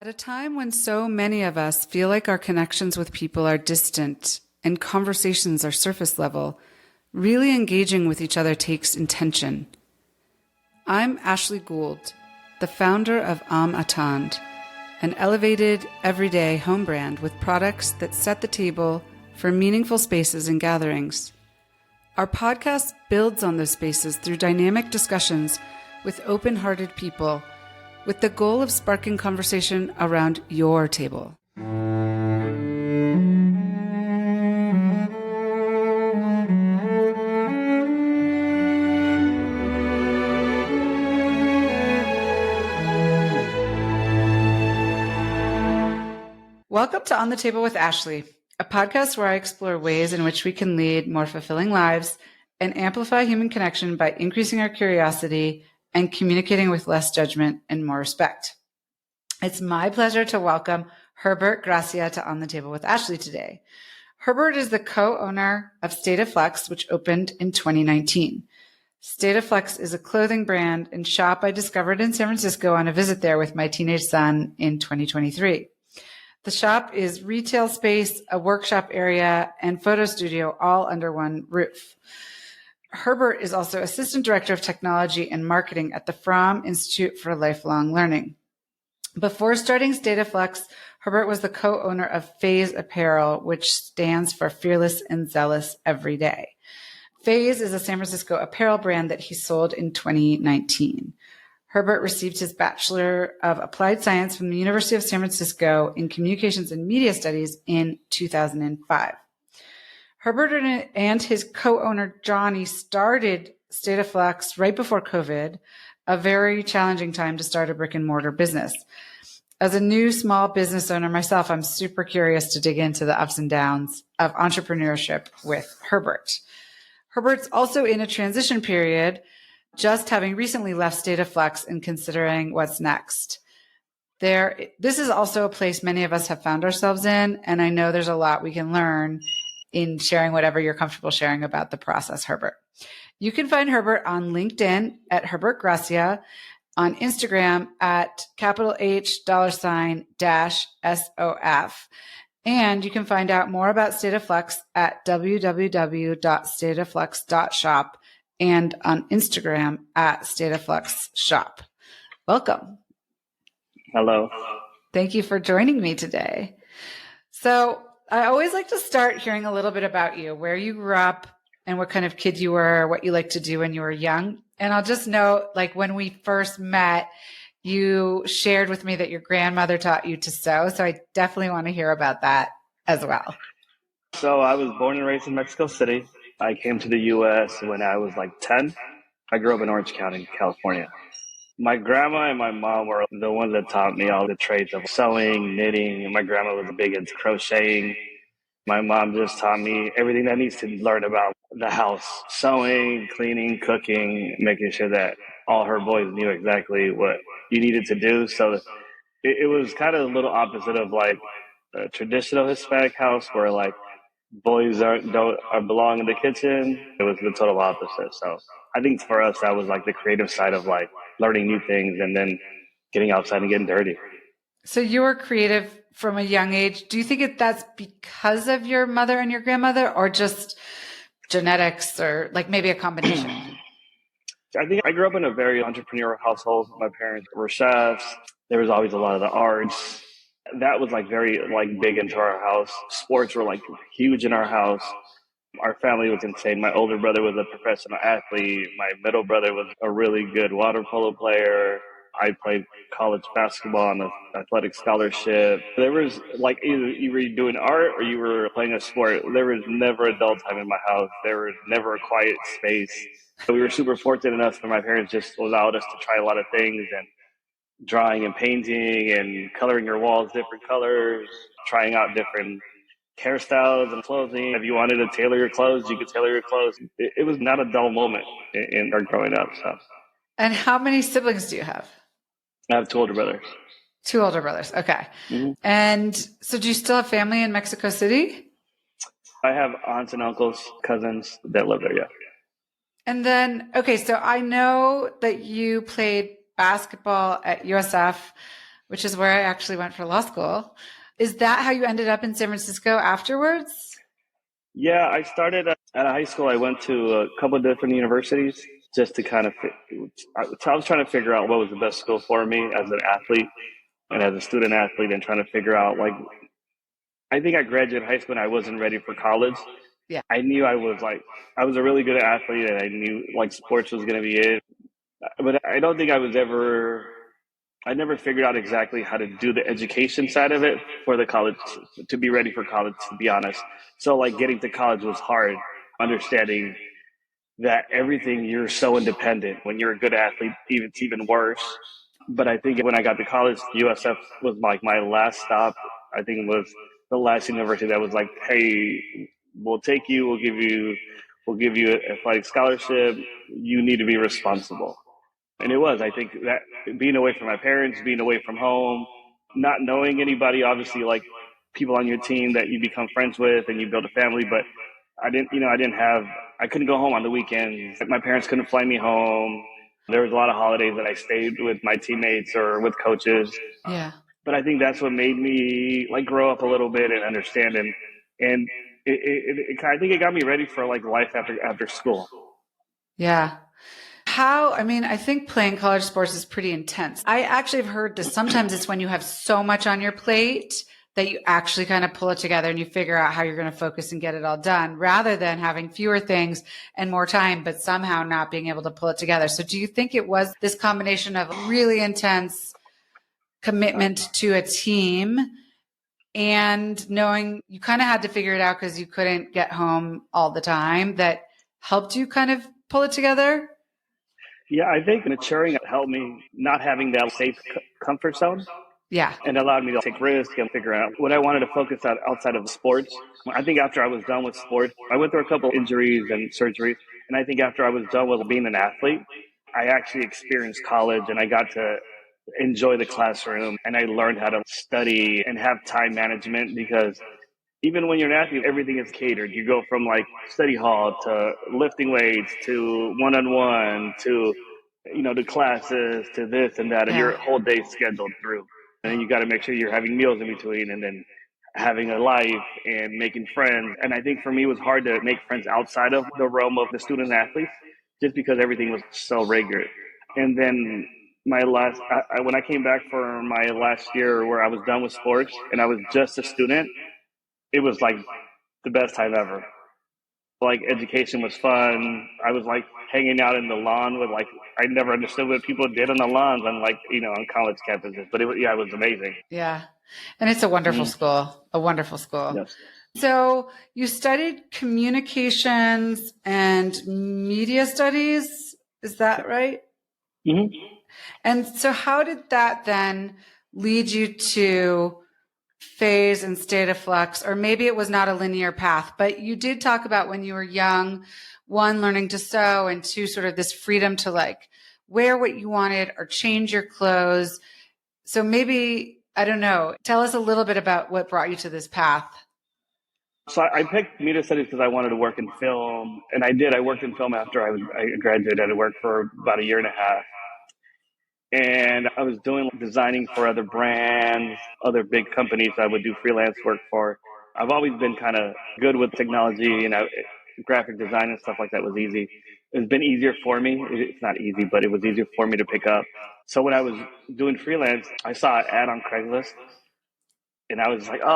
At a time when so many of us feel like our connections with people are distant and conversations are surface level, really engaging with each other takes intention. I'm Ashley Gould, the founder of Attend, an elevated, everyday home brand with products that set the table for meaningful spaces and gatherings. Our podcast builds on those spaces through dynamic discussions with open-hearted people, with the goal of sparking conversation around your table. Welcome to On the Table with Ashley, a podcast where I explore ways in which we can lead more fulfilling lives and amplify human connection by increasing our curiosity and communicating with less judgment and more respect. It's my pleasure to welcome Herbert Gracia to On the Table with Ashley today. Herbert is the co-owner of State of Flux, which opened in 2019. State of Flux is a clothing brand and shop I discovered in San Francisco on a visit there with my teenage son in 2023. The shop is retail space, a workshop area, and photo studio all under one roof. Herbert is also Assistant Director of Technology and Marketing at the Fromm Institute for Lifelong Learning. Before starting State of Flux, Herbert was the co-owner of FAZE Apparel, which stands for Fearless and Zealous Every Day. FAZE is a San Francisco apparel brand that he sold in 2019. Herbert received his Bachelor of Applied Science from the University of San Francisco in Communications and Media Studies in 2005. Herbert and his co-owner Johnny started State of Flux right before COVID, a very challenging time to start a brick and mortar business. As a new small business owner myself, I'm super curious to dig into the ups and downs of entrepreneurship with Herbert. Herbert's also in a transition period, just having recently left State of Flux and considering what's next. This is also a place many of us have found ourselves in, and I know there's a lot we can learn in sharing whatever you're comfortable sharing about the process, Herbert. You can find Herbert on LinkedIn at Herbert Gracia, on Instagram at $H$SOF, and you can find out more about State of Flux at www.stateofflux.shop and on Instagram at State of Flux Shop. Welcome. Hello. Thank you for joining me today. So I always like to start hearing a little bit about you, where you grew up and what kind of kid you were, what you liked to do when you were young. And I'll just note, like when we first met, you shared with me that your grandmother taught you to sew. So I definitely want to hear about that as well. So I was born and raised in Mexico City. I came to the U.S. when I was like 10. I grew up in Orange County, California. My grandma and my mom were the ones that taught me all the trades of sewing, knitting. My grandma was big into crocheting. My mom just taught me everything that needs to learn about the house, sewing, cleaning, cooking, making sure that all her boys knew exactly what you needed to do. So it was kind of a little opposite of like a traditional Hispanic house where like boys don't belong in the kitchen. It was the total opposite. So I think for us, that was like the creative side of like learning new things and then getting outside and getting dirty. So you were creative from a young age. Do you think that's because of your mother and your grandmother, or just genetics, or like maybe a combination? I think I grew up in a very entrepreneurial household. My parents were chefs. There was always a lot of the arts. That was like very like big into our house. Sports were like huge in our house. Our family was insane. My older brother was a professional athlete. My middle brother was a really good water polo player. I played college basketball on an athletic scholarship. There was like either you were doing art or you were playing a sport. There was never adult time in my house. There was never a quiet space. So we were super fortunate enough that my parents just allowed us to try a lot of things, and drawing and painting and coloring your walls different colors, trying out different hairstyles and clothing. If you wanted to tailor your clothes, you could tailor your clothes. It was not a dull moment in our growing up. So. And how many siblings do you have? I have two older brothers. Two older brothers. Okay. Mm-hmm. And so do you still have family in Mexico City? I have aunts and uncles, cousins that live there, yeah. And then, okay, so I know that you played basketball at USF. which is where I actually went for law school. Is that how you ended up in San Francisco afterwards? Yeah, I started at a high school. I went to a couple of different universities just to kind of, I was trying to figure out what was the best school for me as an athlete and as a student athlete, and trying to figure out, like, I think I graduated high school and I wasn't ready for college. Yeah. I knew I was a really good athlete, and I knew like sports was going to be it. But I don't think I never figured out exactly how to do the education side of it for the college, to be ready for college, to be honest. So like getting to college was hard, understanding that everything, you're so independent. When you're a good athlete, it's even worse. But I think when I got to college, USF was like my last stop. I think it was the last university that was like, "Hey, we'll take you. We'll give you an athletic scholarship. You need to be responsible." And it was. I think that being away from my parents, being away from home, not knowing anybody, obviously, like people on your team that you become friends with and you build a family, but I couldn't go home on the weekends. My parents couldn't fly me home. There was a lot of holidays that I stayed with my teammates or with coaches. Yeah. But I think that's what made me like grow up a little bit and understand, and I think it got me ready for like life after school. Yeah. I think playing college sports is pretty intense. I actually have heard that sometimes it's when you have so much on your plate that you actually kind of pull it together and you figure out how you're going to focus and get it all done, rather than having fewer things and more time, but somehow not being able to pull it together. So do you think it was this combination of really intense commitment to a team and knowing you kind of had to figure it out because you couldn't get home all the time that helped you kind of pull it together? Yeah, I think maturing helped me, not having that safe comfort zone. Yeah. And allowed me to take risks and figure out what I wanted to focus on outside of sports. I think after I was done with sports, I went through a couple injuries and surgeries. And I think after I was done with being an athlete, I actually experienced college and I got to enjoy the classroom, and I learned how to study and have time management, because even when you're an athlete, everything is catered. You go from like study hall to lifting weights to one-on-one to, to classes to this and that, and your whole day scheduled through. And then you got to make sure you're having meals in between, and then having a life and making friends. And I think for me, it was hard to make friends outside of the realm of the student athletes, just because everything was so regular. And then when I came back for my last year where I was done with sports and I was just a student, it was like the best time ever. Like education was fun. I was like hanging out in the lawn with like, I never understood what people did on the lawns on like, on college campuses, but it was amazing. Yeah. And it's a wonderful school, a wonderful school. Yes. So you studied communications and media studies. Is that right? Mm-hmm. And so how did that then lead you to FAZE and State of Flux? Or maybe it was not a linear path, but you did talk about when you were young, one, learning to sew, and two, sort of this freedom to like wear what you wanted or change your clothes. So maybe, I don't know, tell us a little bit about what brought you to this path. So I picked media studies because I wanted to work in film, and I did. I worked in film after I graduated. I worked for about a year and a half. And I was doing designing for other brands, other big companies I would do freelance work for. I've always been kind of good with technology, graphic design and stuff like that was easy. It's been easier for me. It's not easy, but it was easier for me to pick up. So when I was doing freelance, I saw an ad on Craigslist, and I was like, oh,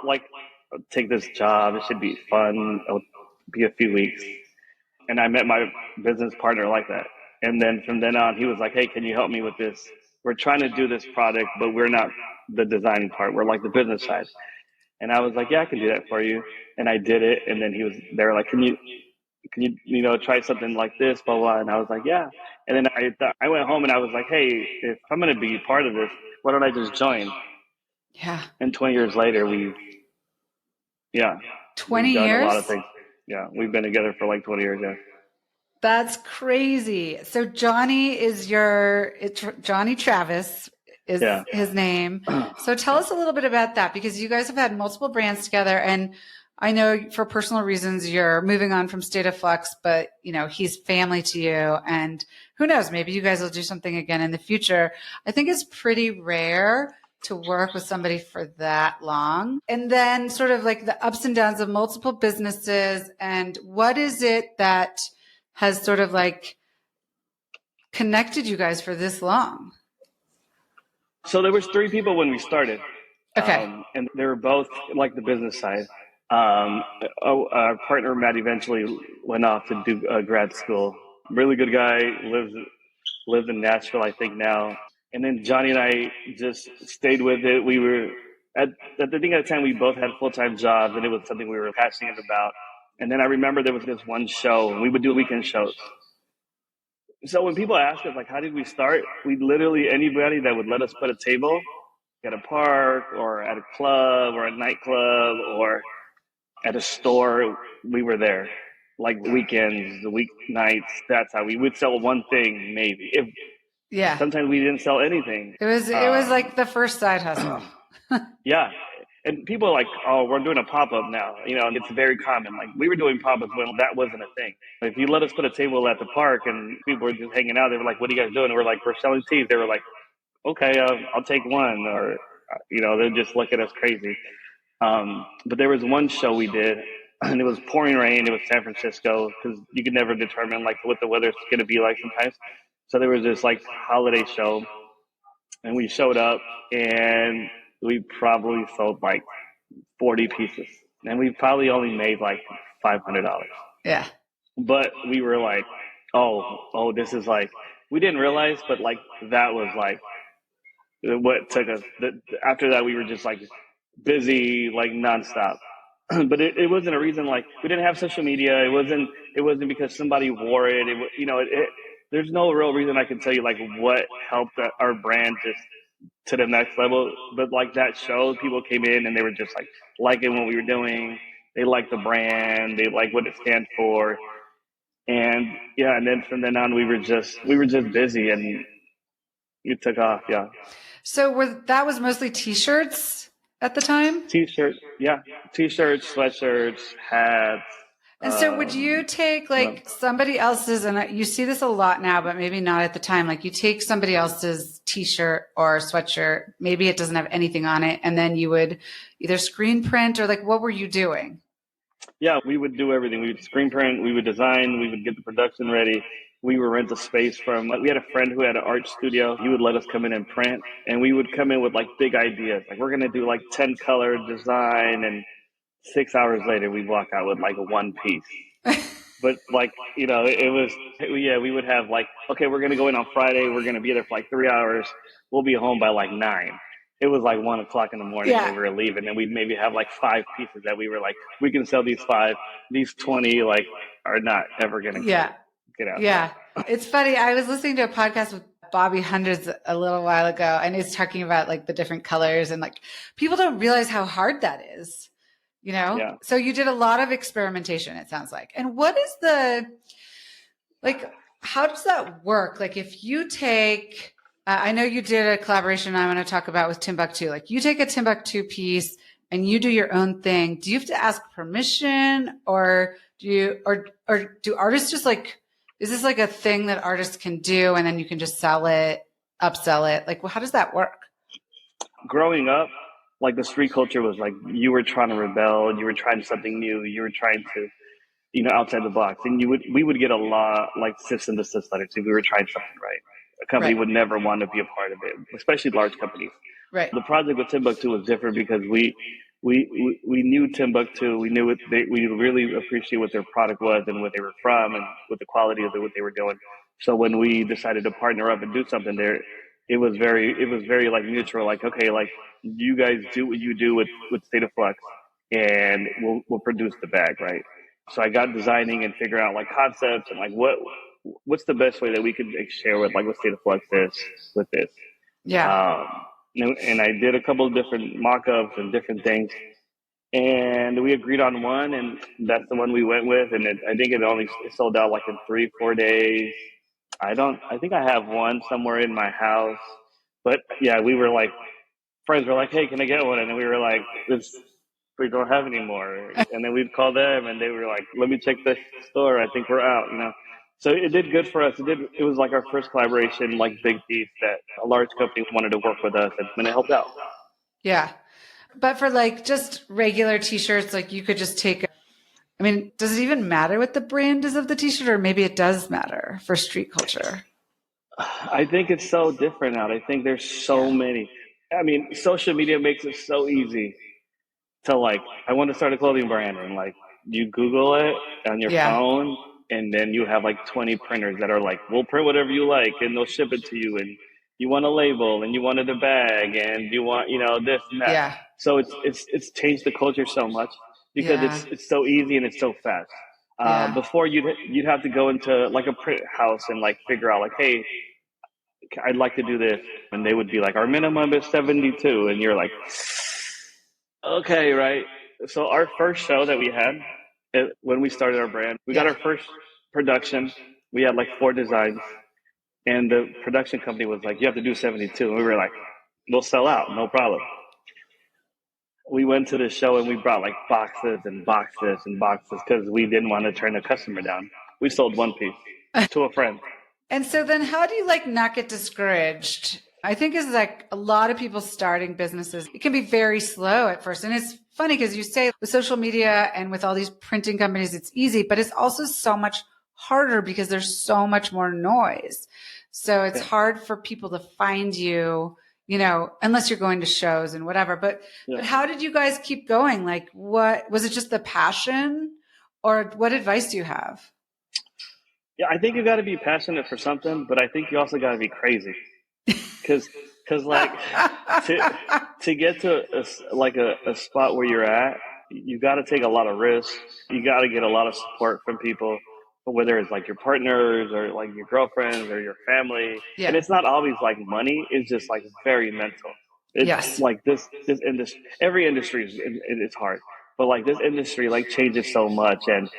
I'll take this job. It should be fun. It'll be a few weeks. And I met my business partner like that. And then from then on, he was like, hey, can you help me with this? We're trying to do this product, but we're not the designing part. We're like the business side. And I was like, yeah, I can do that for you. And I did it. And then they were like, can you try something like this, blah, blah. And I was like, yeah. And then I went home and I was like, hey, if I'm going to be part of this, why don't I just join? Yeah. And 20 years later, 20 we've done years? a lot of things. Yeah. We've been together for like 20 years. Yeah. That's crazy. So Johnny Travis is his name. So tell us a little bit about that, because you guys have had multiple brands together. And I know for personal reasons you're moving on from State of Flux, but he's family to you, and who knows, maybe you guys will do something again in the future. I think it's pretty rare to work with somebody for that long. And then sort of like the ups and downs of multiple businesses, and what is it that has sort of like connected you guys for this long? So there was 3 people when we started. Okay. And they were both like the business side. Our partner Matt eventually went off to do grad school. Really good guy, lives in Nashville, I think now. And then Johnny and I just stayed with it. We were at the time we both had full-time jobs, and it was something we were passionate about. And then I remember there was this one show, and we would do weekend shows. So when people ask us, like, how did we start? We literally, anybody that would let us put a table at a park or at a club or a nightclub or at a store, we were there. Like weekends, the weeknights, that's how we would sell one thing, maybe. Yeah. Sometimes we didn't sell anything. It was like the first side hustle. Yeah. And people are like, oh, we're doing a pop-up now. And it's very common. Like, we were doing pop-ups when that wasn't a thing. If you let us put a table at the park and people were just hanging out, they were like, what are you guys doing? And we're like, we're selling teas. They were like, okay, I'll take one. Or, they'd just look at us crazy. But there was one show we did, and it was pouring rain. It was San Francisco, because you could never determine like what the weather's going to be like sometimes. So there was this like holiday show, and we showed up, and we probably sold like 40 pieces, and we probably only made like $500. Yeah. But we were like, oh, this is like, we didn't realize, but like that was like what took us. After that, we were just like busy, like nonstop. But it wasn't a reason, like we didn't have social media. It wasn't because somebody wore it. There's no real reason I can tell you like what helped our brand just to the next level. But like that show, people came in and they were just like liking what we were doing. They liked the brand. They liked what it stands for. And yeah, and then from then on, we were just busy, and it took off. Yeah. So that was mostly T-shirts at the time? T-shirts, yeah. T-shirts, sweatshirts, hats. And so would you take like somebody else's, and you see this a lot now, but maybe not at the time, like you take somebody else's T-shirt or sweatshirt, maybe it doesn't have anything on it, and then you would either screen print, or like, what were you doing? Yeah, we would do everything. We would screen print, we would design, we would get the production ready. We would rent a space we had a friend who had an art studio. He would let us come in and print, and we would come in with like big ideas. Like, we're going to do like 10 color design, and 6 hours later we'd walk out with like one piece. But like, we would have like, okay, we're going to go in on Friday. We're going to be there for like 3 hours. We'll be home by like 9. It was like 1 o'clock in the morning when we were leaving, and we'd maybe have like 5 pieces that we were like, we can sell these 5, these 20 like are not ever going to get out. Yeah. It's funny. I was listening to a podcast with Bobby Hundreds a little while ago, and he's talking about like the different colors, and like people don't realize how hard that is, Yeah. So you did a lot of experimentation, it sounds like. And what is how does that work? Like if you take, I know you did a collaboration I want to talk about with Timbuktu. Like you take a Timbuktu piece and you do your own thing. Do you have to ask permission, or do artists just like, is this like a thing that artists can do and then you can just sell it, upsell it? Like, well, how does that work? Growing up, like the street culture was like, you were trying to rebel, you were trying something new, you were trying to, outside the box. And we would get a lot like cease and desist letters if we were trying something right. A company would never want to be a part of it, especially large companies. Right. The project with Timbuktu was different because we knew Timbuktu. We knew we really appreciate what their product was and what they were from and what the quality of what they were doing. So when we decided to partner up and do something there, it was very like mutual. Like, okay, like you guys do what you do with State of Flux, and we'll produce the bag, right? So I got designing and figuring out like concepts and like what's the best way that we could share with like what State of Flux is with this. Yeah. And I did a couple of different mock-ups and different things, and we agreed on one, and that's the one we went with. And I think it sold out like in 3-4 days. I think I have one somewhere in my house, but yeah, we were like, friends were like, hey, can I get one? And we were like, we don't have any more. And then we'd call them and they were like, let me check the store. I think we're out, you know. So it did good for us. It was like our first collaboration, like big piece that a large company wanted to work with us and it helped out. Yeah. But for like just regular t-shirts, like you could just take, I mean, does it even matter what the brand is of the t-shirt, or maybe it does matter for street culture? I think it's so different now. I think there's so many. I mean, social media makes it so easy to like, I want to start a clothing brand, and like you Google it on your Yeah. phone, and then you have like 20 printers that are like, we'll print whatever you like, and they'll ship it to you, and you want a label, and you wanted a bag, and you want, you know, this and that. Yeah. So it's changed the culture so much because Yeah. it's so easy and it's so fast. Yeah. Before you'd have to go into like a print house and like figure out like, hey, I'd like to do this, and they would be like, our minimum is 72, and you're like, okay, right. So our first show that we had when we started our brand, we got our first production. We had like 4 designs, and the production company was like, you have to do 72, and we were like, we'll sell out, no problem. We went to the show and we brought like boxes and boxes and boxes because we didn't want to turn a customer down. We sold 1 piece to a friend. And so then how do you like not get discouraged? I think is like a lot of people starting businesses, it can be very slow at first. And it's funny because you say with social media and with all these printing companies, it's easy, but it's also so much harder because there's so much more noise. So it's hard for people to find you, you know, unless you're going to shows and whatever. But how did you guys keep going? Like, what was it, just the passion, or what advice do you have? Yeah, I think you got to be passionate for something, but I think you also got to be crazy, because like to get to a spot where you're at, you got to take a lot of risks. You got to get a lot of support from people, whether it's like your partners or like your girlfriends or your family. Yeah. And it's not always like money; it's just like very mental. It's like this industry. Every industry it's hard, but like this industry like changes so much, and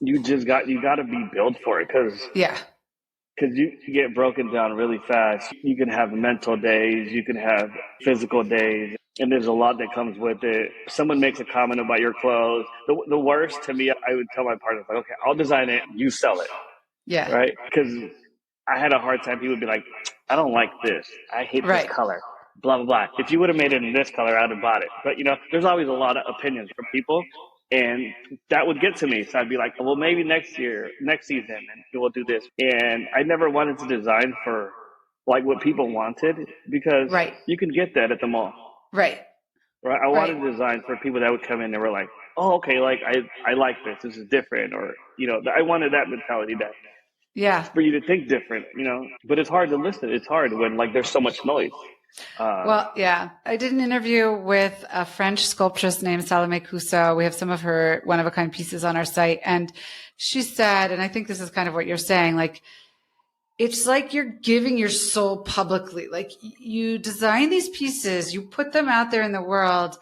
you got to be built for it, because you get broken down really fast. You can have mental days, you can have physical days, and there's a lot that comes with it. Someone makes a comment about your clothes. The worst to me, I would tell my partner, like, okay, I'll design it, you sell it. Yeah. Right? Because I had a hard time. People would be like, I don't like this. I hate this color. Blah, blah, blah. If you would have made it in this color, I'd have bought it. But, you know, there's always a lot of opinions from people. And that would get to me. So I'd be like, well, maybe next year, next season, and we'll do this. And I never wanted to design for like what people wanted, because you can get that at the mall. Right. I wanted to design for people that would come in and were like, oh, okay, like I like this. This is different. Or, you know, I wanted that mentality, that for you to think different, you know. But it's hard to listen. It's hard when like there's so much noise. Well, yeah. I did an interview with a French sculptress named Salome Cousso. We have some of her one-of-a-kind pieces on our site. And she said, and I think this is kind of what you're saying, like, it's like you're giving your soul publicly. Like, you design these pieces, you put them out there in the world,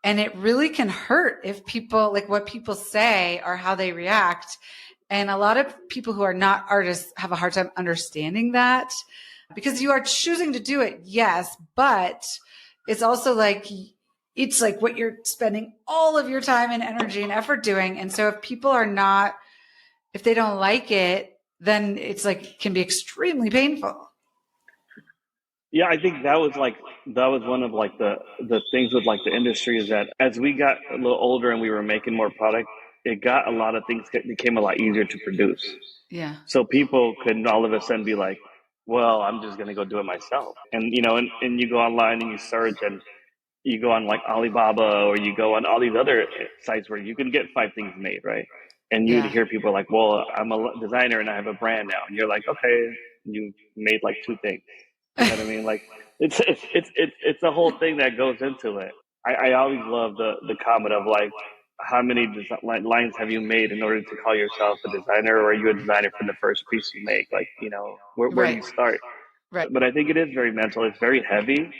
and it really can hurt if people, like what people say or how they react. And a lot of people who are not artists have a hard time understanding that, because you are choosing to do it. Yes. But it's also like, it's like what you're spending all of your time and energy and effort doing. And so if people are not, if they don't like it, then it's like, can be extremely painful. Yeah, I think that was one of like the things with like the industry, is that as we got a little older and we were making more product, it got a lot of things became a lot easier to produce. Yeah. So people couldn't all of a sudden be like, well, I'm just going to go do it myself. And, you know, and you go online and you search, and you go on like Alibaba, or you go on all these other sites where you can get 5 things made, right? And you'd hear people like, well, I'm a designer and I have a brand now. And you're like, okay, you made like 2 things. You know what I mean? Like it's a whole thing that goes into it. I always love the comment of like, how many lines have you made in order to call yourself a designer, or are you a designer from the first piece you make? Like, you know, where do you start? Right. But I think it is very mental. It's very heavy.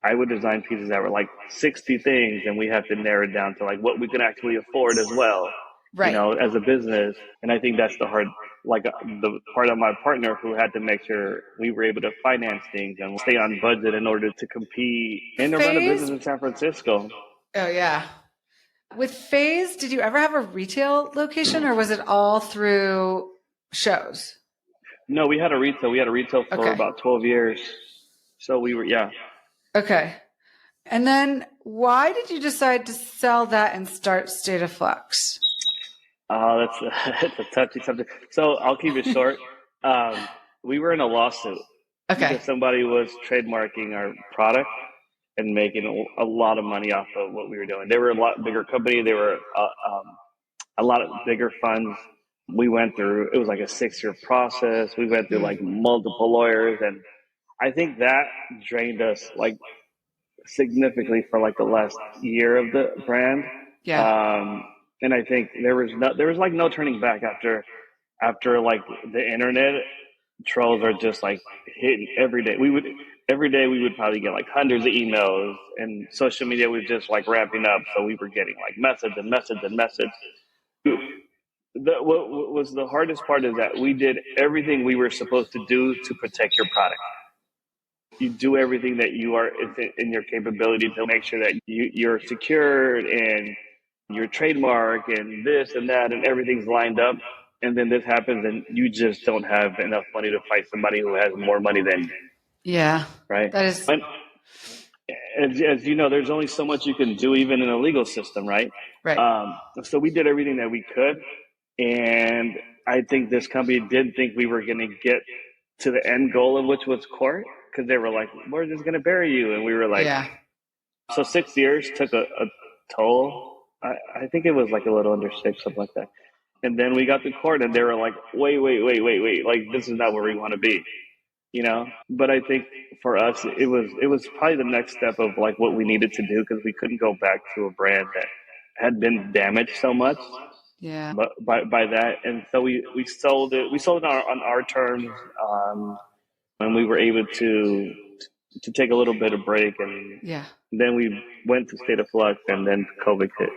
I would design pieces that were like 60 things, and we have to narrow it down to like what we can actually afford as well, you know, as a business. And I think that's the hard, like the part of my partner who had to make sure we were able to finance things and stay on budget in order to compete and to run a business in San Francisco. Oh, yeah. With FAZE, did you ever have a retail location or was it all through shows? No, we had a retail. We had a retail for Okay. about 12 years. So we were, yeah. Okay. And then why did you decide to sell that and start State of Flux? That's it's a touchy subject. So I'll keep it short. We were in a lawsuit Okay. because somebody was trademarking our product and making a lot of money off of what we were doing. They were a lot bigger company. They were a lot of bigger funds. We went through, it was like a 6-year process. We went through like multiple lawyers. And I think that drained us like significantly for like the last year of the brand. Yeah. And I think there was like no turning back after like the internet trolls are just like hitting every day. Every day we would probably get like hundreds of emails, and social media was just like ramping up. So we were getting like message and message and message. What was the hardest part is that we did everything we were supposed to do to protect your product. You do everything that you are in your capability to make sure that you're secured and your trademark and this and that and everything's lined up. And then this happens and you just don't have enough money to fight somebody who has more money than you. Yeah. Right. That is. And as you know, there's only so much you can do even in a legal system. Right. Right. So we did everything that we could. And I think this company did think we were going to get to the end goal of which was court, because they were like, we're just going to bury you. And we were like, yeah. So 6 years took a toll. I think it was like a little under 6, something like that. And then we got to court and they were like, wait. Like, this is not where we want to be, you know? But I think for us, it was probably the next step of like what we needed to do, because we couldn't go back to a brand that had been damaged so much. Yeah. But by that. And so we sold it. We sold it on our terms. And we were able to take a little bit of break. And then we went to State of Flux, and then COVID hit.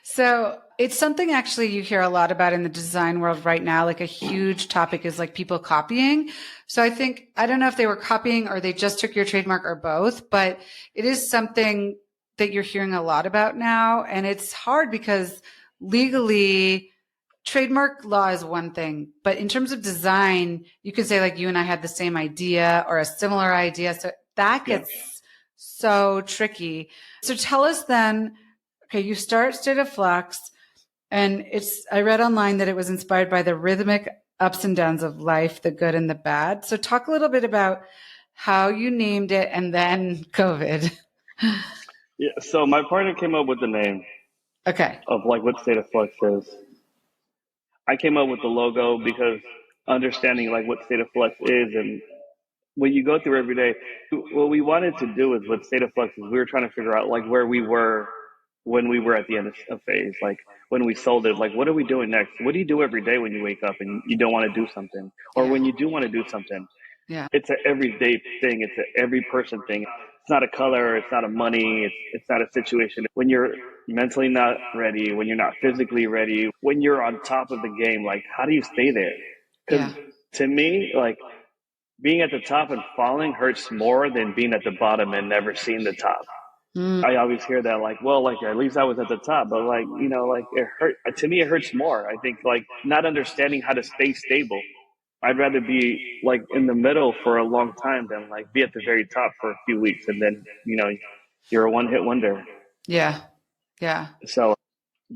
So it's something actually you hear a lot about in the design world right now. Like a huge topic is like people copying. So I don't know if they were copying or they just took your trademark or both, but it is something that you're hearing a lot about now. And it's hard because legally, trademark law is one thing, but in terms of design, you can say like you and I had the same idea or a similar idea. So that gets so tricky. So tell us then, okay, you start State of Flux, and I read online that it was inspired by the rhythmic ups and downs of life, the good and the bad. So talk a little bit about how you named it and then COVID. Yeah, so my partner came up with the name. Okay. Of like what State of Flux is. I came up with the logo because understanding like what State of Flux is, and what you go through every day, what we wanted to do is what State of Flux is, we were trying to figure out like where we were when we were at the end of phase, like when we sold it, like what are we doing next? What do you do every day when you wake up and you don't want to do something, or when you do want to do something? Yeah. It's an everyday thing. It's an every person thing. It's not a color. It's not a money. It's not a situation. When you're mentally not ready, when you're not physically ready, when you're on top of the game, like how do you stay there? Because to me, like being at the top and falling hurts more than being at the bottom and never seeing the top. I always hear that like, well, like at least I was at the top, but like, you know, like it hurt. To me, it hurts more. I think like not understanding how to stay stable. I'd rather be like in the middle for a long time than like be at the very top for a few weeks and then, you know, you're a one-hit wonder. Yeah. Yeah. So,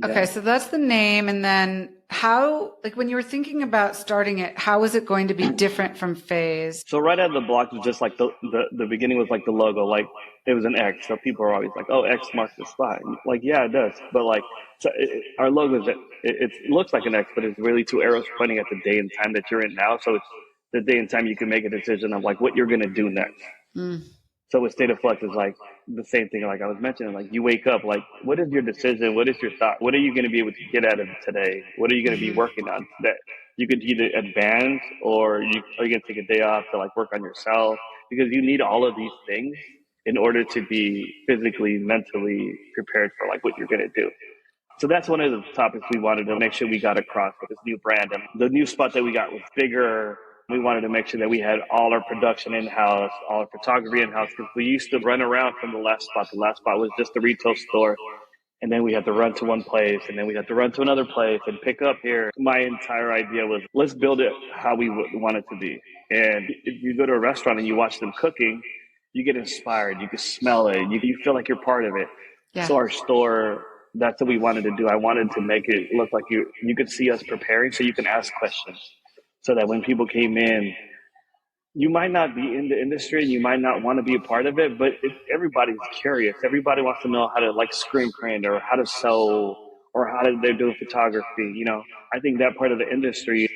okay. So that's the name. And then how, like when you were thinking about starting it, how was it going to be different from FAZE? So right out of the block was just like the beginning was like the logo, like it was an X. So people are always like, oh, X marks the spot. Like, yeah, it does. But like so our logo is, it looks like an X, but it's really 2 arrows pointing at the day and time that you're in now. So it's the day and time you can make a decision of like what you're going to do next. So with State of Flux is like the same thing. Like I was mentioning, like you wake up, like what is your decision? What is your thought? What are you going to be able to get out of today? What are you going to be working on that you could either advance, or are you going to take a day off to like work on yourself? Because you need all of these things in order to be physically, mentally prepared for like what you're going to do. So that's one of the topics we wanted to make sure we got across with this new brand. And the new spot that we got was bigger. We wanted to make sure that we had all our production in-house, all our photography in-house, because we used to run around from the last spot. The last spot was just a retail store. and then we had to run to one place, and then we had to run to another place and pick up here. My entire idea was, let's build it how we would want it to be. And if you go to a restaurant and you watch them cooking, you get inspired. You can smell it. You feel like you're part of it. Yeah. So our store, that's what we wanted to do. I wanted to make it look like you could see us preparing, so you can ask questions, so that when people came in, you might not be in the industry and you might not want to be a part of it, but if everybody's curious, everybody wants to know how to like screen print or how to sew or how they're doing photography. I think that part of the industry,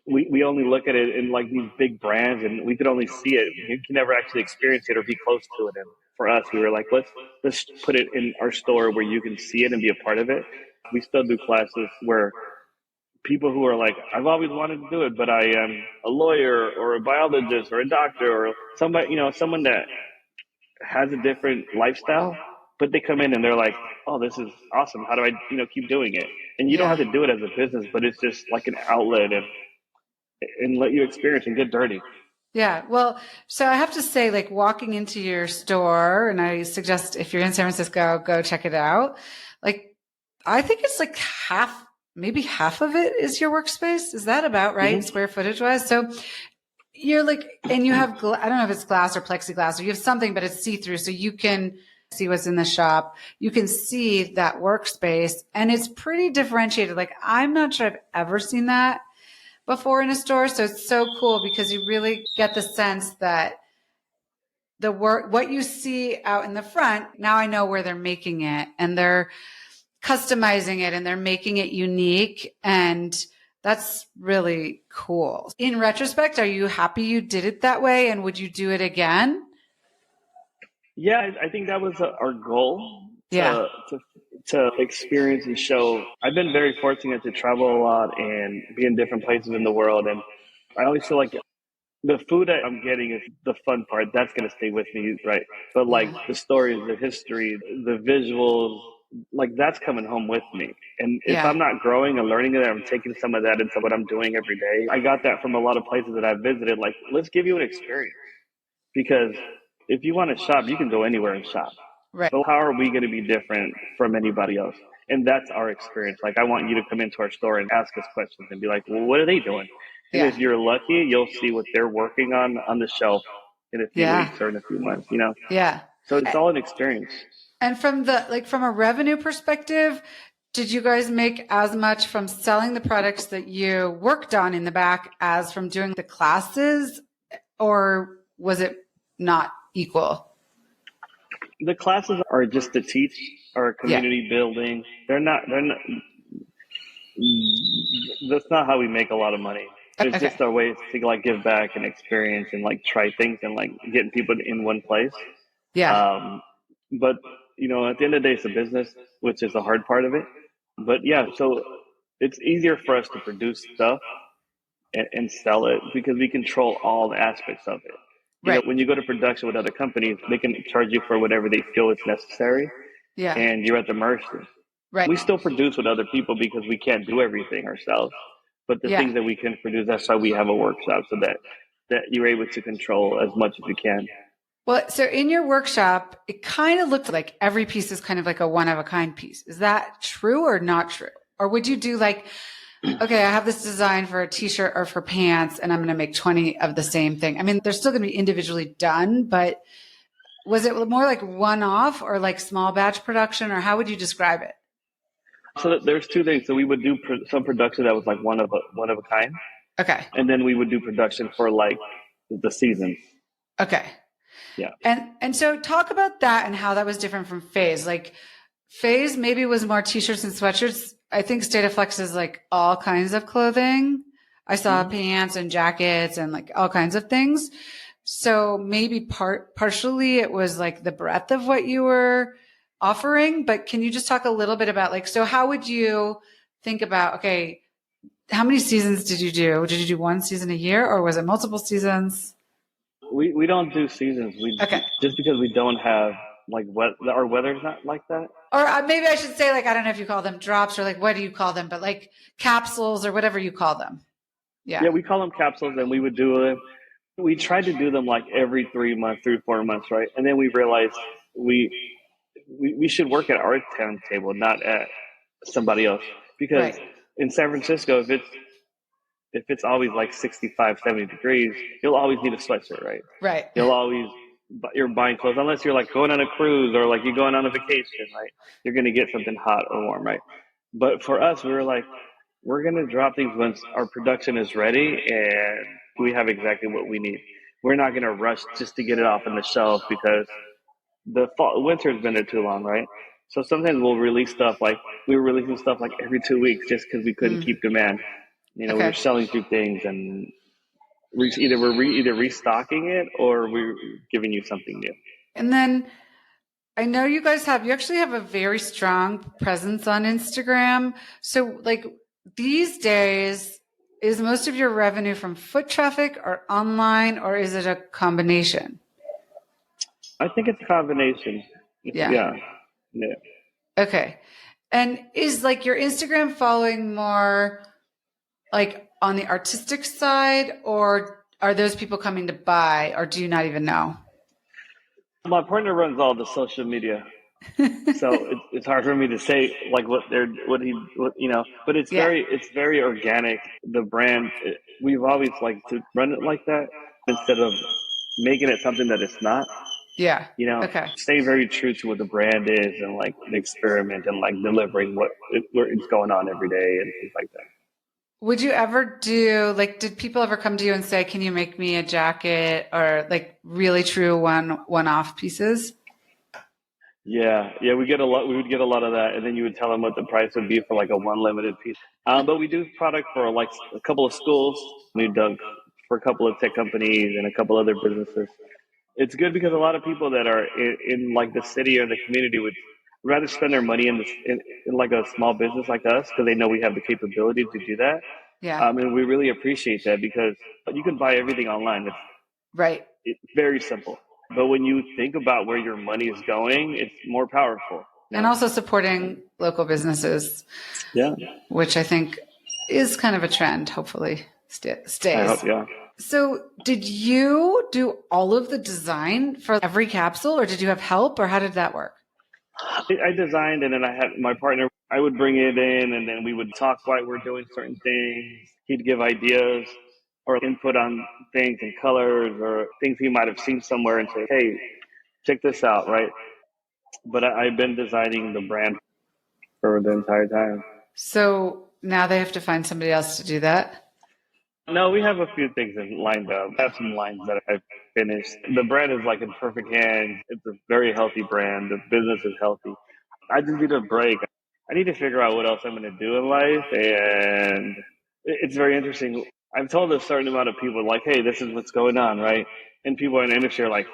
we only look at it in like these big brands, and we could only see it. You can never actually experience it or be close to it. And for us, we were like, let's put it in our store where you can see it and be a part of it. We still do classes where people who are like, I've always wanted to do it, but I am a lawyer or a biologist or a doctor or somebody, someone that has a different lifestyle, but they come in and they're like, oh, this is awesome. How do I, keep doing it? And you don't have to do it as a business, but it's just like an outlet and let you experience and get dirty. Yeah. Well, so I have to say, like, walking into your store, and I suggest if you're in San Francisco, go check it out. Like, I think it's like maybe half of it is your workspace. Is that about right? Mm-hmm. Square footage wise? So you're like, and you have, I don't know if it's glass or plexiglass, or you have something, but it's see-through. So you can see what's in the shop. You can see that workspace, and it's pretty differentiated. Like, I'm not sure I've ever seen that before in a store. So it's so cool because you really get the sense that the work, what you see out in the front, now I know where they're making it, and they're customizing it and they're making it unique. And that's really cool. In retrospect, are you happy you did it that way? And would you do it again? Yeah, I think that was our goal to experience and show. I've been very fortunate to travel a lot and be in different places in the world. And I always feel like the food that I'm getting is the fun part. That's going to stay with me, right? But like the stories, the history, the visuals, like that's coming home with me. And if I'm not growing and learning it, I'm taking some of that into what I'm doing every day. I got that from a lot of places that I've visited. Like, let's give you an experience, because if you want to shop, you can go anywhere and shop. Right. So how are we going to be different from anybody else? And that's our experience. Like, I want you to come into our store and ask us questions and be like, well, what are they doing? And if you're lucky, you'll see what they're working on the shelf in a few weeks or in a few months, Yeah. So it's all an experience. And from a revenue perspective, did you guys make as much from selling the products that you worked on in the back as from doing the classes, or was it not equal? The classes are just to teach or community building. They're not, that's not how we make a lot of money. It's just our way to like give back and experience and like try things and like getting people in one place. Yeah. But at the end of the day, it's a business, which is the hard part of it. But so it's easier for us to produce stuff and sell it because we control all the aspects of it. You know, when you go to production with other companies, they can charge you for whatever they feel is necessary. Yeah. And you're at the mercy. Right. We still produce with other people because we can't do everything ourselves. But the things that we can produce, that's why we have a workshop, so that you're able to control as much as you can. Well, so in your workshop, it kind of looked like every piece is kind of like a one-of-a-kind piece. Is that true or not true? Or would you do like, okay, I have this design for a t-shirt or for pants, and I'm going to make 20 of the same thing? I mean, they're still going to be individually done, but was it more like one-off or like small batch production, or how would you describe it? So there's two things. So we would do some production that was like one of a kind. Okay. And then we would do production for like the seasons. Okay. Yeah. And so talk about that and how that was different from FAZE. Like FAZE maybe was more t-shirts and sweatshirts. I think State of Flux is like all kinds of clothing. I saw pants and jackets and like all kinds of things. So maybe partially it was like the breadth of what you were offering, but can you just talk a little bit about like, so how would you think about, okay, how many seasons did you do? Did you do one season a year, or was it multiple seasons? We don't do seasons. Just because we don't have like our weather's not like that. Or maybe I should say like, I don't know if you call them drops or like, what do you call them? But like capsules or whatever you call them. Yeah. Yeah, we call them capsules, and we would do them. We tried to do them like every 3 months, 4 months, right? And then we realized we should work at our timetable, not at somebody else. Because Right. in San Francisco, if it's always like 65, 70 degrees, you'll always need a sweatshirt, right? Right. You'll always, you're buying clothes, unless you're like going on a cruise or like you're going on a vacation, right? You're going to get something hot or warm, right? But for us, we were like, we're going to drop things once our production is ready and we have exactly what we need. We're not going to rush just to get it off on the shelf because winter has been there too long, right? So sometimes we'll release stuff like we were releasing stuff like every 2 weeks just because we couldn't keep demand. We were selling through things and we're either restocking it or we're giving you something new. And then I know you actually have a very strong presence on Instagram. So like these days, is most of your revenue from foot traffic or online, or is it a combination? I think it's a combination. Yeah. Okay. And is like your Instagram following more like on the artistic side, or are those people coming to buy, or do you not even know? My partner runs all the social media, so it's hard for me to say like but it's very organic. The brand, we've always liked to run it like that instead of making it something that it's not. Yeah. Stay very true to what the brand is and like the experiment and like delivering what it's going on every day and things like that. Would you ever did people ever come to you and say, can you make me a jacket, or like really true one-off pieces? Yeah. We would get a lot of that. And then you would tell them what the price would be for like a one limited piece. But we do product for like a couple of schools. We've done for a couple of tech companies and a couple other businesses. It's good because a lot of people that are in like the city or the community would rather spend their money in like a small business like us because they know we have the capability to do that. Yeah. And we really appreciate that because you can buy everything online. It's very simple. But when you think about where your money is going, it's more powerful. And also supporting local businesses. Yeah. Which I think is kind of a trend, hopefully stays. I hope, yeah. So did you do all of the design for every capsule, or did you have help, or how did that work? I designed, and then I had my partner, I would bring it in, and then we would talk while we're doing certain things. He'd give ideas or input on things and colors or things he might have seen somewhere and say, hey, check this out, right? But I've been designing the brand for the entire time. So now they have to find somebody else to do that? No, we have a few things lined up. I have some lines that I've finished. The brand is like in perfect hands. It's a very healthy brand. The business is healthy. I just need a break. I need to figure out what else I'm going to do in life. And it's very interesting. I've told a certain amount of people, like, hey, this is what's going on, right? And people in the industry are like,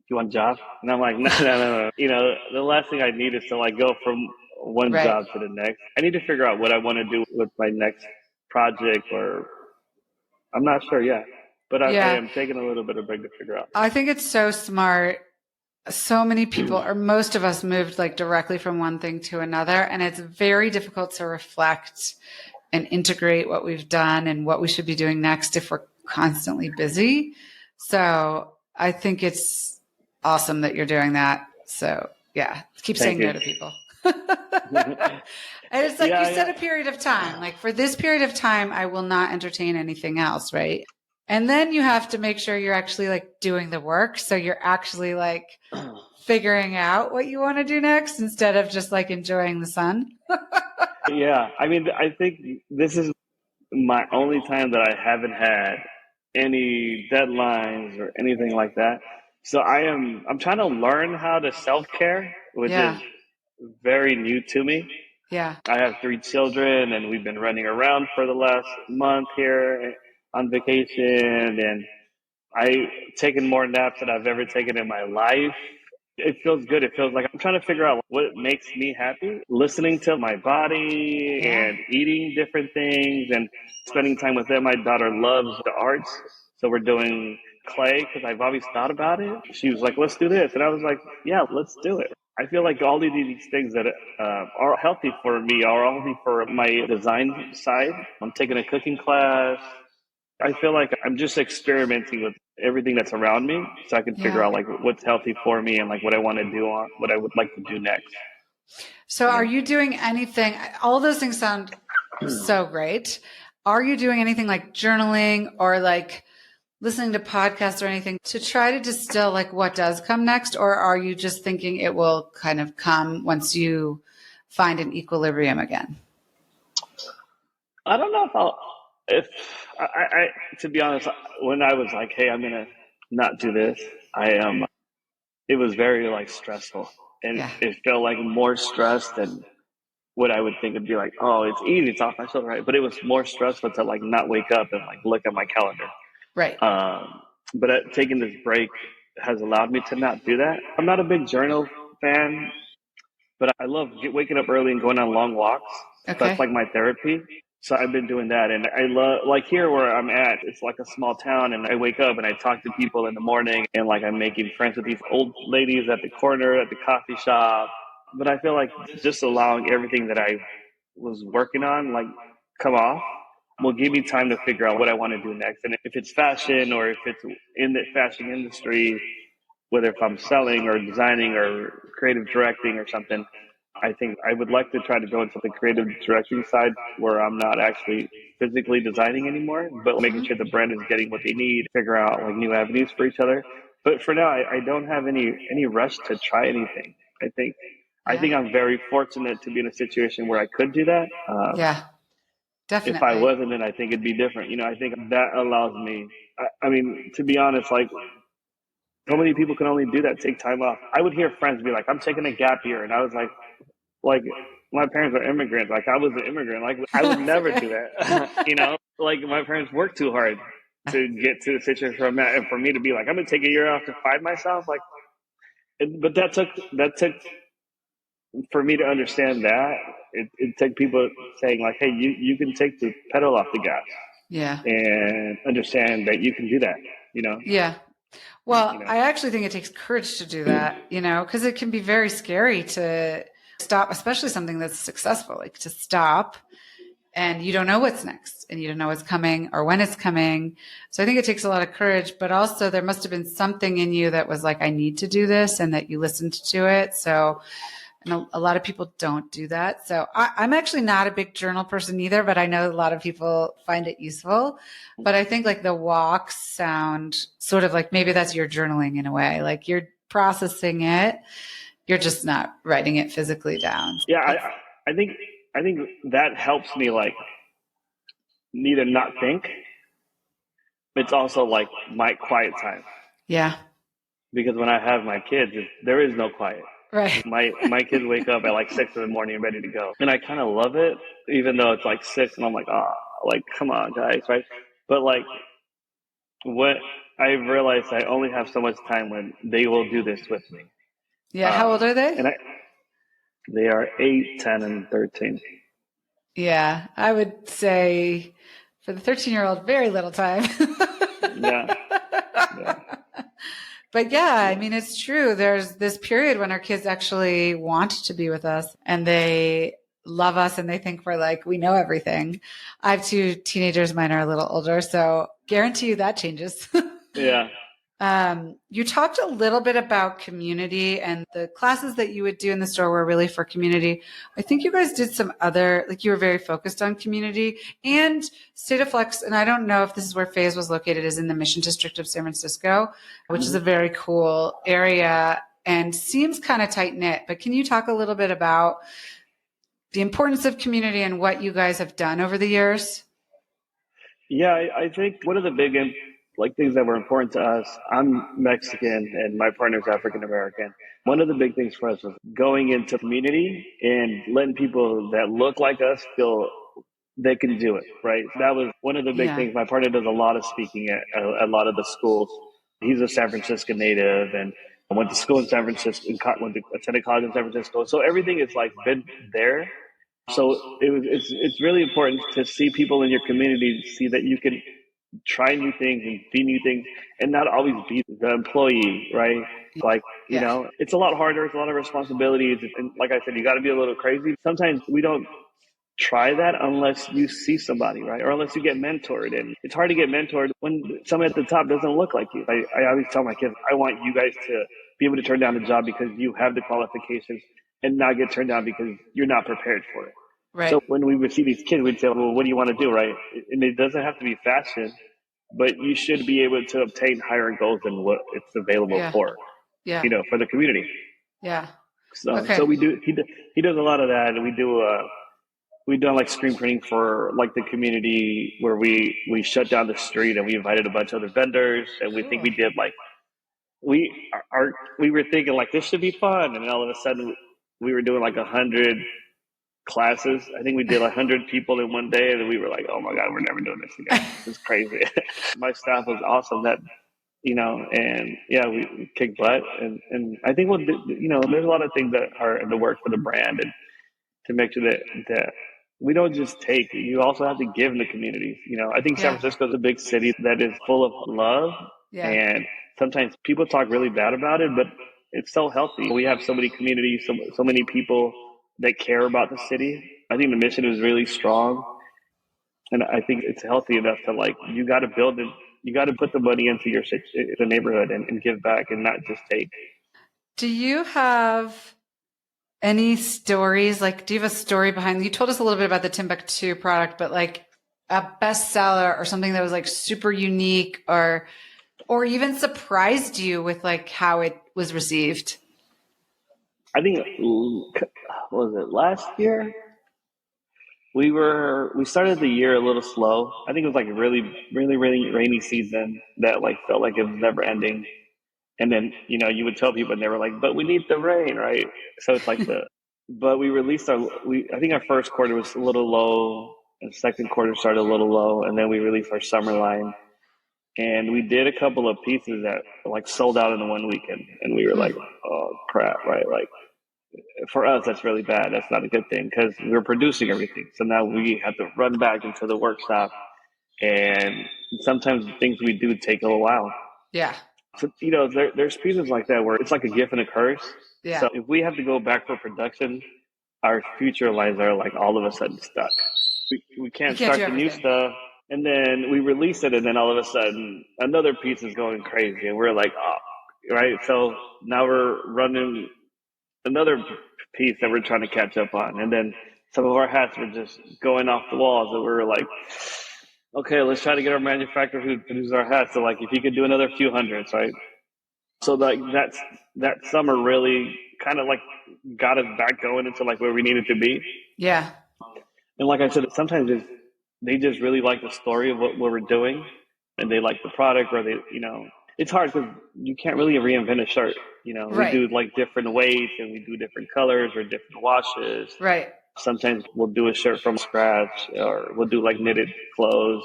you want a job? And I'm like, no. The last thing I need is to like go from one job to the next. I need to figure out what I want to do with my next project, or I'm not sure yet. But I am taking a little bit of break to figure out. I think it's so smart. So many people, or most of us, moved like directly from one thing to another. And it's very difficult to reflect and integrate what we've done and what we should be doing next if we're constantly busy. So I think it's awesome that you're doing that. So yeah, keep saying no to people. And it's like you set a period of time. Like for this period of time, I will not entertain anything else, right? And then you have to make sure you're actually like doing the work. So you're actually like figuring out what you want to do next instead of just like enjoying the sun. Yeah. I mean, I think this is my only time that I haven't had any deadlines or anything like that. So I'm trying to learn how to self-care, which is very new to me. Yeah. I have 3 children and we've been running around for the last month here on vacation, and I've taken more naps than I've ever taken in my life. It feels good. It feels like I'm trying to figure out what makes me happy, listening to my body and eating different things and spending time with them. My daughter loves the arts. So we're doing clay because I've always thought about it. She was like, let's do this. And I was like, yeah, let's do it. I feel like all of these things that are healthy for me are healthy for my design side. I'm taking a cooking class. I feel like I'm just experimenting with everything that's around me so I can figure Yeah. out like what's healthy for me and like what I want to do on what I would like to do next. So are you doing anything? All those things sound so great. Are you doing anything like journaling or like listening to podcasts or anything to try to distill like what does come next? Or are you just thinking it will kind of come once you find an equilibrium again? I don't know if to be honest, when I was like, hey, I'm going to not do this, it was very like stressful and Yeah. it felt like more stress than what I would think would be like, oh, it's easy, it's off my shoulder, right? But it was more stressful to like not wake up and like look at my calendar. Right. But taking this break has allowed me to not do that. I'm not a big journal fan, but I love waking up early and going on long walks. Okay. That's like my therapy. So I've been doing that. And I love, like here where I'm at, it's like a small town. And I wake up and I talk to people in the morning and like I'm making friends with these old ladies at the corner, at the coffee shop. But I feel like just allowing everything that I was working on, like come off, will give me time to figure out what I want to do next. And if it's fashion or if it's in the fashion industry, whether if I'm selling or designing or creative directing or something, I think I would like to try to go into the creative directing side where I'm not actually physically designing anymore, but making sure the brand is getting what they need, figure out like new avenues for each other. But for now, I don't have any rush to try anything. I think I'm very fortunate to be in a situation where I could do that. Yeah, definitely. If I wasn't, then I think it'd be different. You know, I think that allows me. I mean, to be honest, like so many people can only do that, take time off. I would hear friends be like, "I'm taking a gap year," and I was like my parents are immigrants. Like I was an immigrant. Like I would never do that. You know, like my parents worked too hard to get to the situation where I'm at, and for me to be like, I'm gonna take a year off to find myself. Like, but that took for me to understand that. It took people saying like, hey, you can take the pedal off the gas. Yeah. And understand that you can do that. You know. Yeah. Well, You know? I actually think it takes courage to do that, you know, because it can be very scary to stop, especially something that's successful, like to stop and you don't know what's next and you don't know what's coming or when it's coming. So I think it takes a lot of courage, but also there must have been something in you that was like, I need to do this and that you listened to it. So, and a lot of people don't do that. So I'm actually not a big journal person either, but I know a lot of people find it useful. But I think like the walks sound sort of like maybe that's your journaling in a way, like you're processing it. You're just not writing it physically down. Yeah, I think that helps me like neither not think. It's also like my quiet time. Yeah. Because when I have my kids, there is no quiet. Right. My kids wake up at like 6 in the morning and ready to go. And I kind of love it, even though it's like 6 and I'm like, oh, like, come on, guys, right? But like, what I've realized I only have so much time when they will do this with me. Yeah. How old are they? And they are 8, 10, and 13. Yeah. I would say for the 13-year-old, very little time. Yeah. But yeah, I mean, it's true. There's this period when our kids actually want to be with us and they love us and they think we're like, we know everything. I have 2 teenagers. Mine are a little older. So guarantee you that changes. Yeah. You talked a little bit about community and the classes that you would do in the store were really for community. I think you guys did some other, like you were very focused on community and State of Flux. And I don't know if this is where FAZE was located, is in the Mission District of San Francisco, which is a very cool area and seems kind of tight knit. But can you talk a little bit about the importance of community and what you guys have done over the years? Yeah, I think one of the big things that were important to us. I'm Mexican and my partner's African American. One of the big things for us was going into community and letting people that look like us feel they can do it, right? That was one of the big things. My partner does a lot of speaking at a lot of the schools. He's a San Francisco native and I went to school in San Francisco, attended college in San Francisco. So everything is like been there. So it's really important to see people in your community, see that you can try new things and be new things and not always be the employee, right? Like, you know, it's a lot harder. It's a lot of responsibilities. And like I said, you got to be a little crazy. Sometimes we don't try that unless you see somebody, right? Or unless you get mentored. And it's hard to get mentored when someone at the top doesn't look like you. I always tell my kids, I want you guys to be able to turn down the job because you have the qualifications and not get turned down because you're not prepared for it. Right. So when we would see these kids, we'd say, well, what do you want to do, right? And it doesn't have to be fashion, but you should be able to obtain higher goals than what it's available for, for the community. Yeah. So we do, he does a lot of that. And we've done like screen printing for like the community where we shut down the street and we invited a bunch of other vendors, and we think we did like, we were thinking like this should be fun. And then all of a sudden we were doing like 100 classes. I think we did 100 people in one day, and we were like, oh my God, we're never doing this again. It's crazy. My staff was awesome that, and yeah, we kicked butt. And I think there's a lot of things that are in the work for the brand, and to make sure that we don't just take, you also have to give in the communities. I think San Francisco is a big city that is full of love. Yeah. And sometimes people talk really bad about it, but it's so healthy. We have so many communities, so many people that care about the city. I think the mission is really strong. And I think it's healthy enough to like, you got to build it. You got to put the money into the neighborhood and give back and not just take. Do you have any stories? Like, do you have a story behind, you told us a little bit about the Timbuktu product, but like a bestseller or something that was like super unique or even surprised you with like how it was received? I think, what was it, last year? We started the year a little slow. I think it was like a really, really, really rainy season that like felt like it was never ending. And then, you would tell people and they were like, but we need the rain, right? So it's like but we released I think our first quarter was a little low, and second quarter started a little low, and then we released our summer line. And we did a couple of pieces that like sold out in the one weekend. And we were like, oh crap, right? Like, for us, that's really bad. That's not a good thing because we're producing everything. So now we have to run back into the workshop, and sometimes things we do take a little while. Yeah. So, there's pieces like that where it's like a gift and a curse. Yeah. So if we have to go back for production, our future lines are like all of a sudden stuck. We can't start the new stuff. And then we release it, and then all of a sudden another piece is going crazy, and we're like, oh, right? So now we're running another piece that we're trying to catch up on. And then some of our hats were just going off the walls, and we were like, okay, let's try to get our manufacturer who produces our hats. So like, if you could do another few hundreds, right? So like that summer really kind of like got us back going into like where we needed to be. Yeah. And like I said, sometimes they just really like the story of what we're doing, and they like the product, or they, it's hard because you can't really reinvent a shirt. Right. We do like different weights, and we do different colors or different washes. Right. Sometimes we'll do a shirt from scratch, or we'll do like knitted clothes.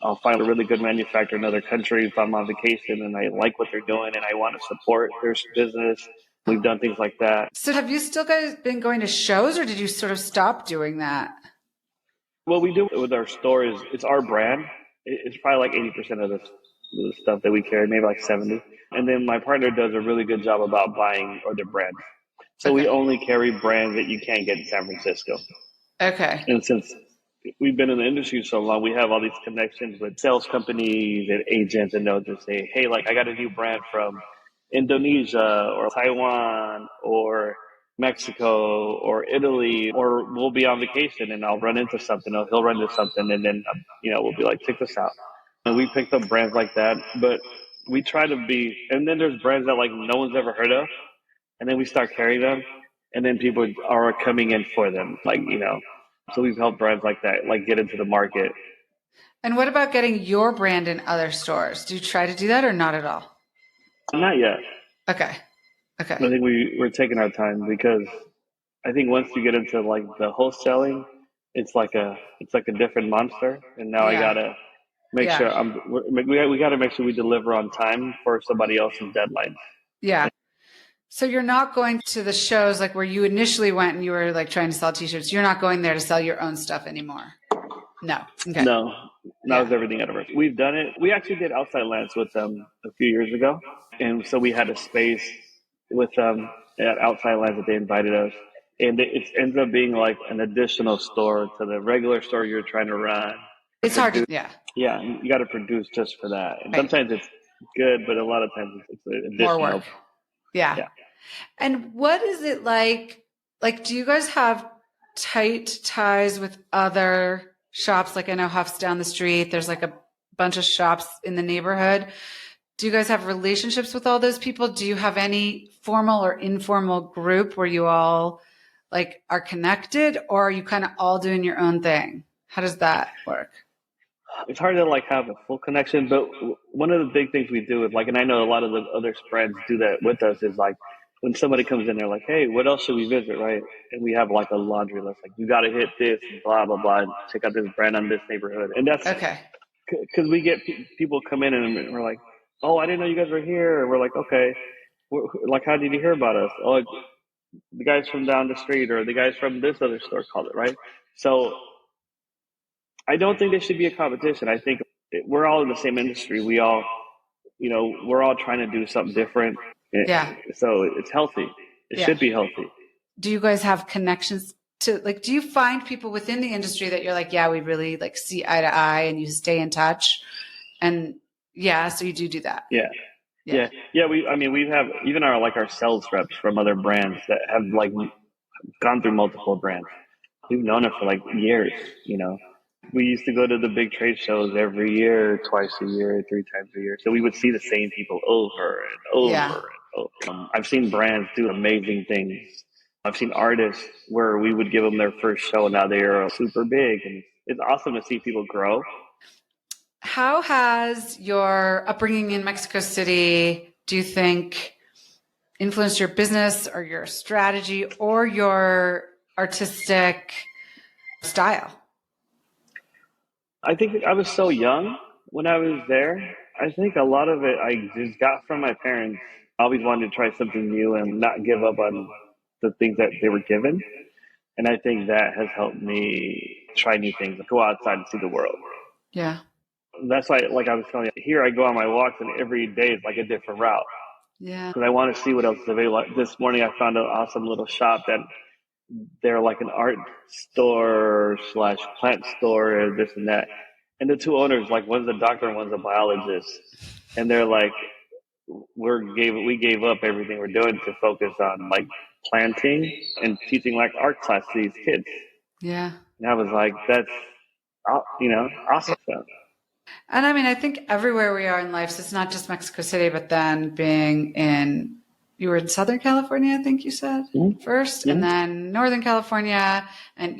I'll find a really good manufacturer in another country if I'm on vacation and I like what they're doing and I want to support their business. We've done things like that. So have you still guys been going to shows, or did you sort of stop doing that? What we do with our store is it's our brand. It's probably like 80% of the stuff that we carry, maybe like 70. And then my partner does a really good job about buying other brands. So we only carry brands that you can't get in San Francisco. Okay. And since we've been in the industry so long, we have all these connections with sales companies and agents, and they'll just say, hey, like I got a new brand from Indonesia or Taiwan or Mexico or Italy, or we'll be on vacation and I'll run into something, or he'll run into something, and then, we'll be like, check this out. And we picked up brands like that, but we try to be, and then there's brands that like no one's ever heard of, and then we start carrying them, and then people are coming in for them, like, so we've helped brands like that, like get into the market. And what about getting your brand in other stores? Do you try to do that or not at all? Not yet. Okay. I think we're taking our time, because I think once you get into like the wholesaling, it's like a different monster. And now I gotta make sure we gotta make sure we deliver on time for somebody else's deadline. Yeah. So you're not going to the shows like where you initially went and you were like trying to sell t-shirts. You're not going there to sell your own stuff anymore. No. Okay. No, that was everything at first. We've done it. We actually did Outside Lands with them a few years ago. And so we had a space with them at Outside Lands that they invited us. and it ends up being like an additional store to the regular store you're trying to run. It's hard to, yeah. Yeah, you got to produce just for that. And Right. sometimes it's good, but a lot of times it's additional. More work. Yeah. And what is it like? Like, do you guys have tight ties with other shops? Like, I know Huff's down the street. There's like a bunch of shops in the neighborhood. Do you guys have relationships with all those people? Do you have any formal or informal group where you all like are connected, or are you kind of all doing your own thing? How does that work? It's hard to like have a full connection, but one of the big things we do is like, and I know a lot of the other brands do that with us, is like when somebody comes in, they're like, hey, what else should we visit, right? And we have like a laundry list, like you got to hit this, blah, blah, blah, and check out this brand on this neighborhood. And that's okay. Because we get people come in and we're like, oh, I didn't know you guys were here. And we're like, okay, like, how did you hear about us? Oh, the guys from down the street or the guys from this other store called it, right? So I don't think there should be a competition. I think we're all in the same industry. We all, we're all trying to do something different. Yeah. So it's healthy. It should be healthy. Do you guys have connections to, like, do you find people within the industry that you're like, yeah, we really like see eye to eye, and you stay in touch? And so you do that. Yeah. We have even our sales reps from other brands that have like gone through multiple brands. We've known it for like years, We used to go to the big trade shows every year, twice a year, 3 times a year. So we would see the same people over and over and over. I've seen brands do amazing things. I've seen artists where we would give them their first show, and now they are super big. And it's awesome to see people grow. How has your upbringing in Mexico City, do you think, influenced your business or your strategy or your artistic style? I think I was so young when I was there. I think a lot of it I just got from my parents. I always wanted to try something new and not give up on the things that they were given. And I think that has helped me try new things, go outside and see the world. Yeah. That's why, like I was telling you, here I go on my walks and every day is like a different route. Yeah. Because I want to see what else is available. This morning I found an awesome little shop that they're like an art store / plant store and this and that. And the two owners, like one's a doctor and one's a biologist. And they're like, we gave up everything we're doing to focus on like planting and teaching like art class to these kids. Yeah. And I was like, that's, awesome. And I mean, I think everywhere we are in life, so it's not just Mexico City, but then being you were in Southern California, I think you said first, and then Northern California. And,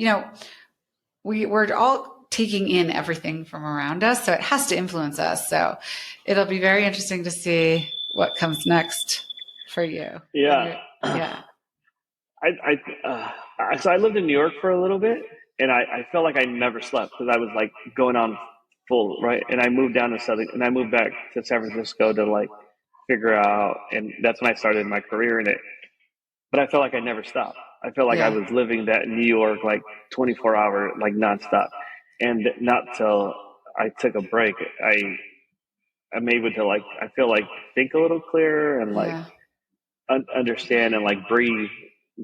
we're all taking in everything from around us. So it has to influence us. So it'll be very interesting to see what comes next for you. Yeah. Yeah. So I lived in New York for a little bit, and I felt like I never slept because I was like going on full, right? And I moved down to Southern, and I moved back to San Francisco to like figure out, and that's when I started my career in it. But I felt like I never stopped. I felt like I was living that New York, like 24-hour, like nonstop. And not till I took a break, I'm able to like, I feel like think a little clearer and like understand and like breathe.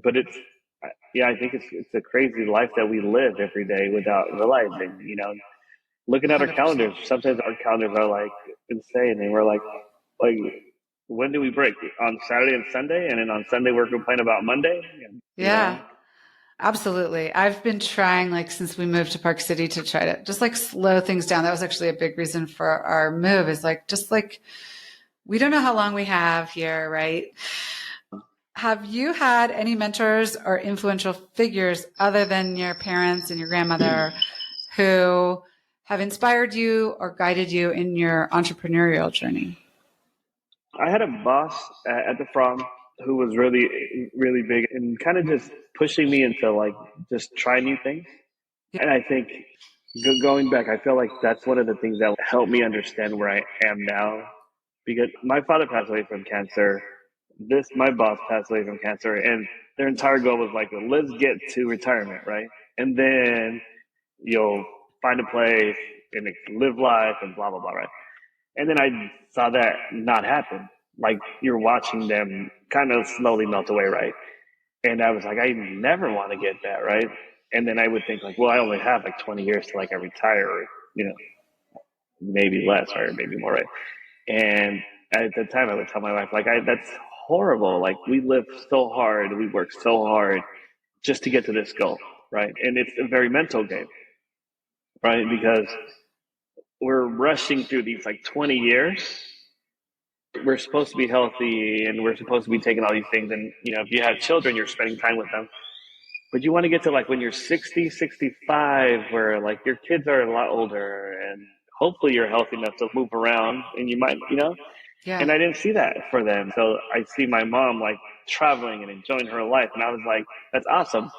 But I think it's a crazy life that we live every day without realizing, looking at our 100%. calendars. Sometimes our calendars are like insane, and we're like, when do we break? On Saturday and Sunday, and then on Sunday we're complaining about Monday. Absolutely. I've been trying, like, since we moved to Park City, to try to just like slow things down. That was actually a big reason for our move, is like, just like, we don't know how long we have here, right? Have you had any mentors or influential figures other than your parents and your grandmother who have inspired you or guided you in your entrepreneurial journey? I had a boss at the From who was really, really big and kind of just pushing me into like just try new things. And I think going back, I feel like that's one of the things that helped me understand where I am now, because my father passed away from cancer. My boss passed away from cancer, and their entire goal was like, let's get to retirement, right? And then you'll find a place and live life and blah, blah, blah, right? And then I saw that not happen. Like, you're watching them kind of slowly melt away, right? And I was like, I never want to get that, right? And then I would think like, well, I only have like 20 years to like I retire, or, maybe less or maybe more, right? And at the time, I would tell my wife, like, that's horrible. Like, we live so hard, we work so hard just to get to this goal, right? And it's a very mental game, right? Because we're rushing through these like 20 years. We're supposed to be healthy and we're supposed to be taking all these things. And, if you have children, you're spending time with them. But you want to get to like when you're 60, 65, where like your kids are a lot older and hopefully you're healthy enough to move around and you might, Yeah. and I didn't see that for them. So I see my mom like traveling and enjoying her life. And I was like, that's awesome.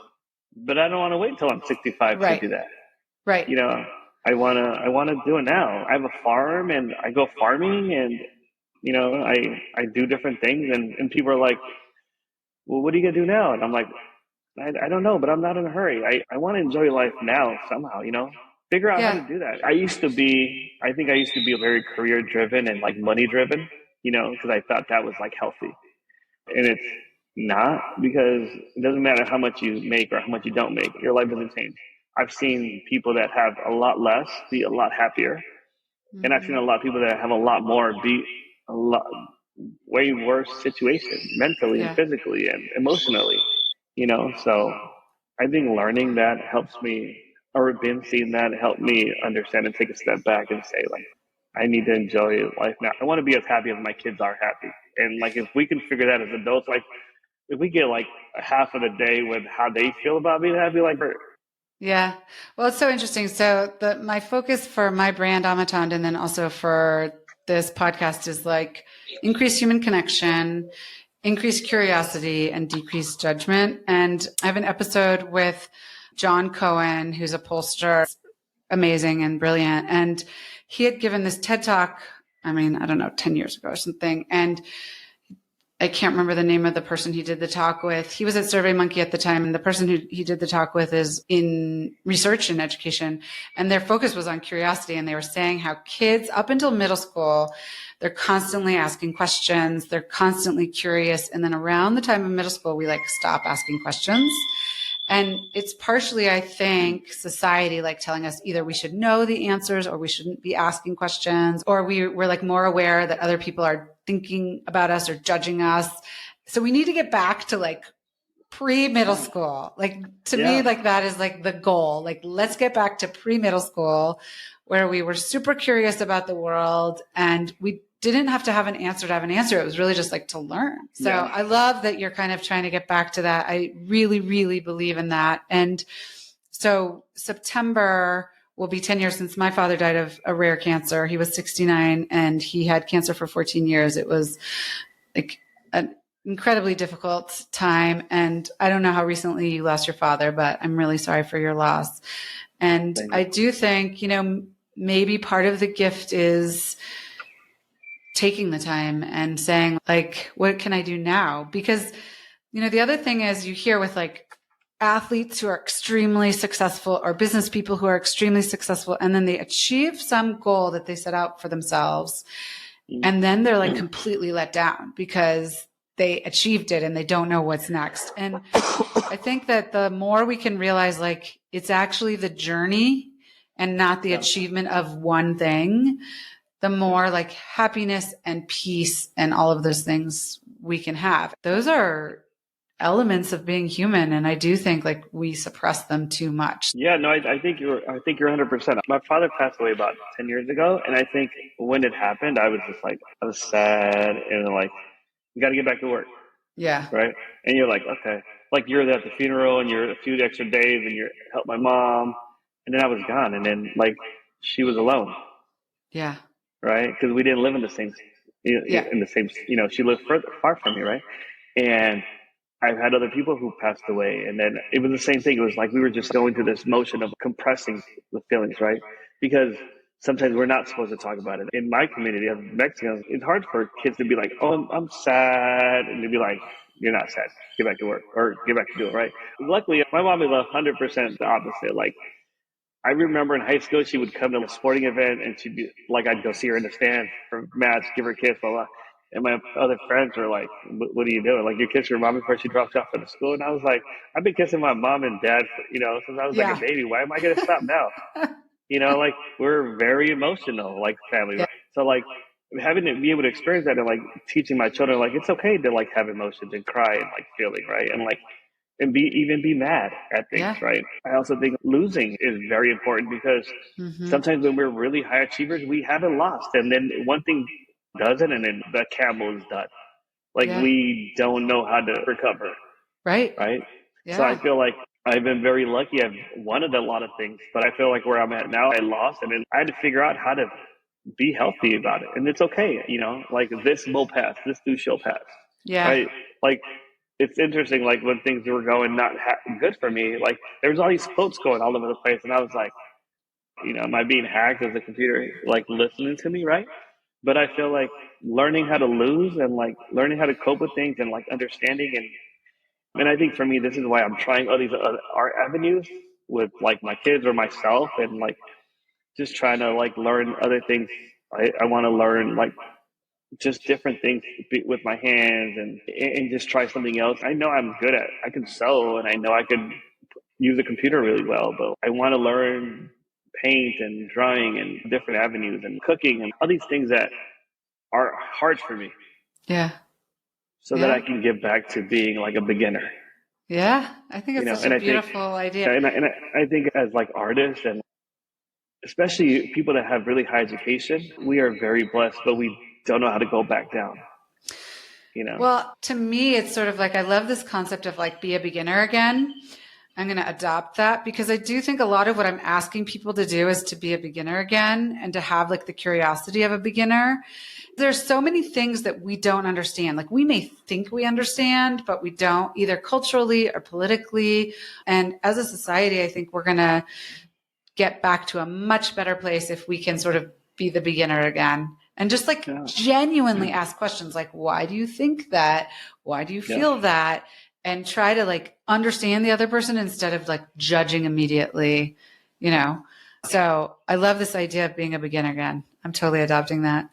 But I don't want to wait until I'm 65 to do that. Right. I want to do it now. I have a farm and I go farming and, I do different things and people are like, well, what are you going to do now? And I'm like, I don't know, but I'm not in a hurry. I want to enjoy life now somehow, figure out how to do that. I think I used to be very career driven and like money driven, because I thought that was like healthy. And it's not, because it doesn't matter how much you make or how much you don't make. Your life doesn't change. I've seen people that have a lot less be a lot happier. Mm-hmm. And I've seen a lot of people that have a lot more be a lot way worse situation mentally and physically and emotionally. So I think learning that helps me, or been seeing that helped me understand and take a step back and say, like, I need to enjoy life now. I want to be as happy as my kids are happy. And like, if we can figure that as adults, like if we get like a half of the day with how they feel about being happy, like, yeah. Well, it's so interesting. So my focus for my brand Amatonde and then also for this podcast is like increase human connection, increase curiosity, and decrease judgment. And I have an episode with John Cohen, who's a pollster, amazing and brilliant. And he had given this TED Talk, I don't know, 10 years ago or something. And I can't remember the name of the person he did the talk with. He was at SurveyMonkey at the time, and the person who he did the talk with is in research and education. And their focus was on curiosity. And they were saying how kids up until middle school, they're constantly asking questions. They're constantly curious. And then around the time of middle school, we like stop asking questions. And it's partially, I think, society like telling us either we should know the answers or we shouldn't be asking questions, or we're like more aware that other people are thinking about us or judging us. So we need to get back to like pre-middle school. Like to me, like that is like the goal. Like let's get back to pre-middle school where we were super curious about the world and we didn't have to have an answer to have an answer. It was really just like to learn. So I love that you're kind of trying to get back to that. I really, really believe in that. And so September will be 10 years since my father died of a rare cancer. He was 69 and he had cancer for 14 years. It was like an incredibly difficult time. And I don't know how recently you lost your father, but I'm really sorry for your loss. And I do think, maybe part of the gift is taking the time and saying like, what can I do now? Because, the other thing is you hear with like athletes who are extremely successful or business people who are extremely successful, and then they achieve some goal that they set out for themselves. And then they're like completely let down because they achieved it and they don't know what's next. And I think that the more we can realize like it's actually the journey and not the achievement of one thing, the more like happiness and peace and all of those things we can have. Those are elements of being human. And I do think like we suppress them too much. Yeah, no, I think you're 100%. My father passed away about 10 years ago. And I think when it happened, I was sad and like, you got to get back to work. Yeah. Right. And you're like, okay, like you're at the funeral and you're a few extra days and you help my mom. And then I was gone. And then like she was alone. Yeah. Right. Because we didn't live in the same, she lived far from me. Right. And I've had other people who passed away. And then it was the same thing. It was like we were just going through this motion of compressing the feelings. Right. Because sometimes we're not supposed to talk about it. In my community of Mexicans, it's hard for kids to be like, oh, I'm sad. And to be like, you're not sad. Get back to work or get back to do it. Right. Luckily, my mom is 100% the opposite. Like, I remember in high school, she would come to a sporting event and she'd be like, I'd go see her in the stand for match, give her a kiss, blah, blah. And my other friends were like, what are you doing? Like, you kiss your mom before she drops you off at the school? And I was like, I've been kissing my mom and dad, since I was like a Yeah. baby. Why am I going to stop now? Like, we're very emotional, like, family, Yeah. right? So, like, having to be able to experience that and, like, teaching my children, like, it's okay to, like, have emotions and cry and, like, feeling, right? And, like, and be mad at things, Yeah. right? I also think losing is very important because sometimes when we're really high achievers, we haven't lost. And then one thing does it, and then the camel is done. Like, Yeah. we don't know how to recover, Right. right? So I Yeah. feel like I've been very lucky. I've wanted a lot of things, but I feel like where I'm at now, I lost, and then I had to figure out how to be healthy about it. And it's okay, like, this will pass, this too shall pass, Yeah. right? Like, it's interesting, like, when things were going not good for me, like, there was all these quotes going all over the place, and I was like, am I being hacked? Is the computer, like, listening to me, right? But I feel like learning how to lose and, like, learning how to cope with things and, like, understanding, and I think for me, this is why I'm trying all these other art avenues with, like, my kids or myself, and, like, just trying to, like, learn other things. I want to learn, like, just different things with my hands, and just try something else. I know I'm good at, I can sew, and I know I could use a computer really well, but I want to learn paint and drawing and different avenues and cooking and all these things that are hard for me, Yeah. so that I can get back to being like a beginner. Yeah. I think it's such And a I think, beautiful idea. I think as, like, artists, and especially people that have really high education, we are very blessed, but we don't know how to go back down. Well, to me, it's sort of like, I love this concept of, like, be a beginner again. I'm going to adopt that, because I do think a lot of what I'm asking people to do is to be a beginner again, and to have, like, the curiosity of a beginner. There's so many things that we don't understand. Like, we may think we understand, but we don't, either culturally or politically. And as a society, I think we're going to get back to a much better place if we can sort of be the beginner again, and just, like, genuinely ask questions like, why do you think that? Why do you feel that? And try to, like, understand the other person instead of, like, judging immediately, So I love this idea of being a beginner again. I'm totally adopting that.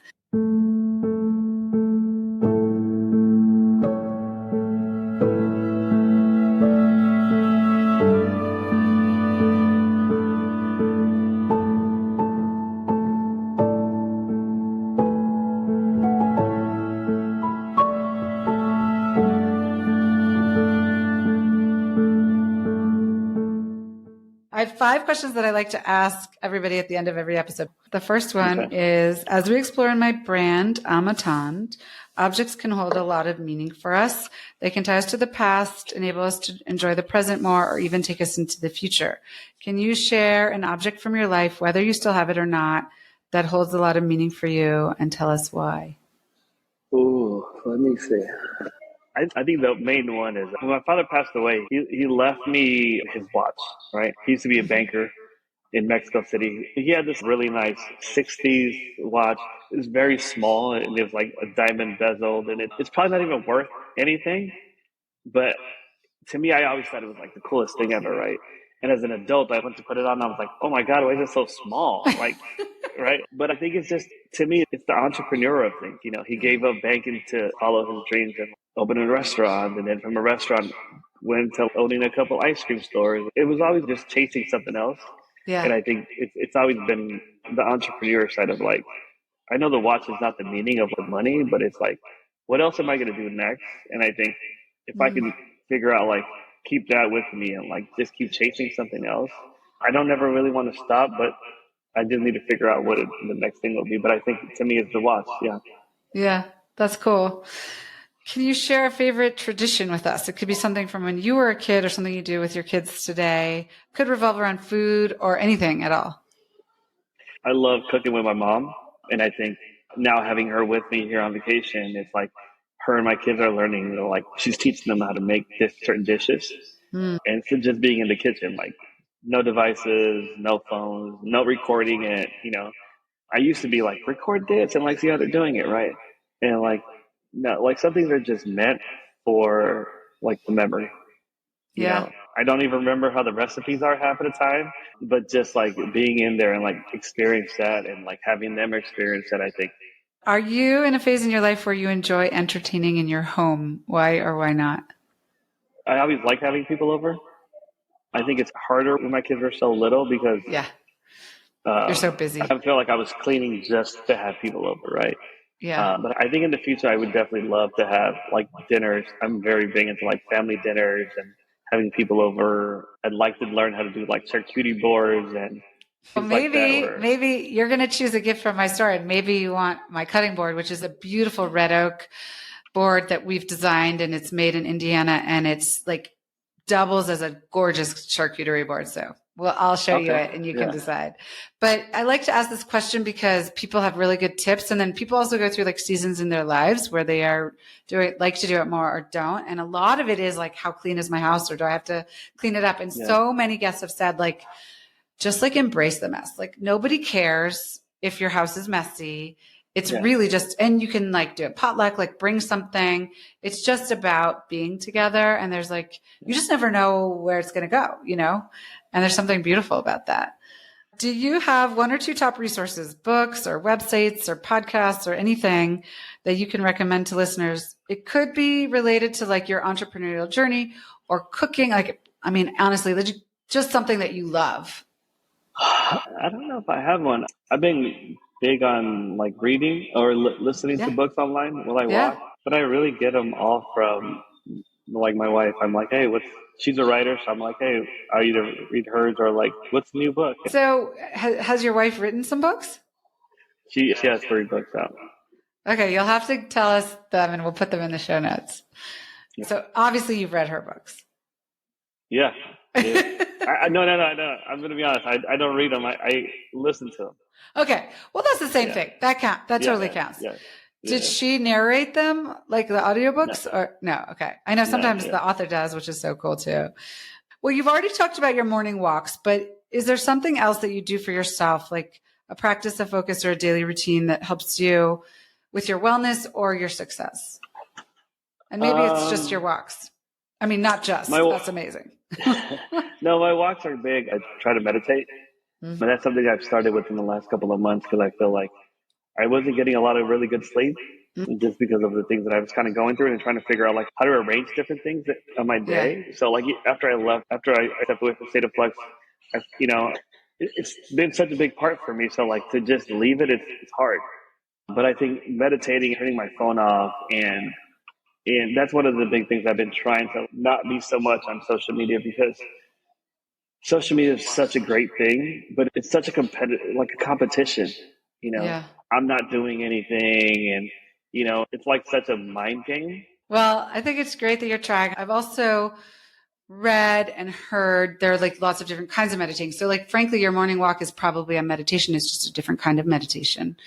I have 5 questions that I like to ask everybody at the end of every episode. The first one is, as we explore in my brand, Amatant, objects can hold a lot of meaning for us. They can tie us to the past, enable us to enjoy the present more, or even take us into the future. Can you share an object from your life, whether you still have it or not, that holds a lot of meaning for you, and tell us why? Ooh, let me see. I think the main one is, when my father passed away, he left me his watch, right? He used to be a banker in Mexico City. He had this really nice 60s watch. It was very small, and it was like a diamond bezeled, and it's probably not even worth anything. But to me, I always thought it was, like, the coolest thing ever, right? And as an adult, I went to put it on, and I was like, oh my God, why is it so small? Like, right? But I think it's just, to me, it's the entrepreneur thing. He gave up banking to follow his dreams and open a restaurant. And then from a restaurant, went to owning a couple ice cream stores. It was always just chasing something else. And I think it's always been the entrepreneur side of, like, I know the watch is not the meaning of money, but it's like, what else am I going to do next? And I think if I can figure out, like, keep that with me and, like, just keep chasing something else, I don't ever really want to stop, but I just need to figure out what the next thing will be. But I think, to me, it's the watch. Yeah. Yeah, that's cool. Can you share a favorite tradition with us? It could be something from when you were a kid, or something you do with your kids today. Could revolve around food or anything at all. I love cooking with my mom. And I think now, having her with me here on vacation, it's like her and my kids are learning, like, she's teaching them how to make certain dishes. And so just being in the kitchen, like, no devices, no phones, no recording it. I used to be like, record this and, like, see how they're doing it, right? And, like, no, like, some things are just meant for, like, the memory. I don't even remember how the recipes are half of the time, but just, like, being in there and, like, experience that, and, like, having them experience that, I think Are you in a phase in your life where you enjoy entertaining in your home? Why or why not? I always like having people over. I think it's harder when my kids are so little because Yeah, you're uh, so busy. I feel like I was cleaning just to have people over, right? Yeah. But I think in the future, I would definitely love to have like dinners. I'm very big into like family dinners and having people over. I'd like to learn how to do like charcuterie boards and Well, things like that. maybe you're going to choose a gift from my store, and maybe you want my cutting board, which is a beautiful red oak board that we've designed, and it's made in Indiana, and it's like doubles as a gorgeous charcuterie board. So, well, I'll show you Okay, it, and you can yeah, decide. But I like to ask this question because people have really good tips, and then people also go through like seasons in their lives where they are like to do it more or don't, and a lot of it is like, how clean is my house, or do I have to clean it up? And yeah, so many guests have said like, just like embrace the mess. Like nobody cares if your house is messy. It's yeah, really just, and you can like do a potluck, like bring something. It's just about being together. And there's like, you just never know where it's going to go, you know? And there's something beautiful about that. Do you have one or two top resources, books or websites or podcasts or anything that you can recommend to listeners? It could be related to like your entrepreneurial journey or cooking. Like, I mean, honestly, just something that you love. I don't know if I have one. I've been big on like reading or listening to Yeah. books online while I Yeah. walk, but I really get them all from like my wife. I'm like, hey, she's a writer, so I'm like, hey, I either read hers or like, what's the new book? So has your wife written some books? She has 3 books out. Okay, you'll have to tell us them and we'll put them in the show notes. Yeah, So obviously you've read her books. yeah. Yeah. No. I'm gonna be honest. I don't read them. I listen to them. Okay. Well, that's the same Yeah, thing. That yeah, totally yeah, counts. yeah, Did yeah. she narrate them like the No, audiobooks or no? Okay. I know no, sometimes yeah. the author does, which is so cool too. Well, you've already talked about your morning walks, but is there something else that you do for yourself, like a practice, a focus, or a daily routine that helps you with your wellness or your success? And maybe it's just your Um, walks. I mean, not just. my That's amazing. no, my walks are big. I try to meditate, but Mhm. that's something I've started with in the last couple of months because I feel like I wasn't getting a lot of really good sleep just because of the things that I was kind of going through and trying to figure out like how to arrange different things on my Yeah. day. So like after I stepped away from State of Flux, it's been such a big part for me. So like to just leave it's hard. But I think meditating, turning my phone off, and that's one of the big things I've been trying to not be so much on social media because social media is such a great thing, but it's such a like a competition. You know, Yeah. I'm not doing anything, and it's like such a mind game. Well, I think it's great that you're trying. I've also read and heard there are like lots of different kinds of meditating. So like frankly, your morning walk is probably a meditation. It's just a different kind of meditation.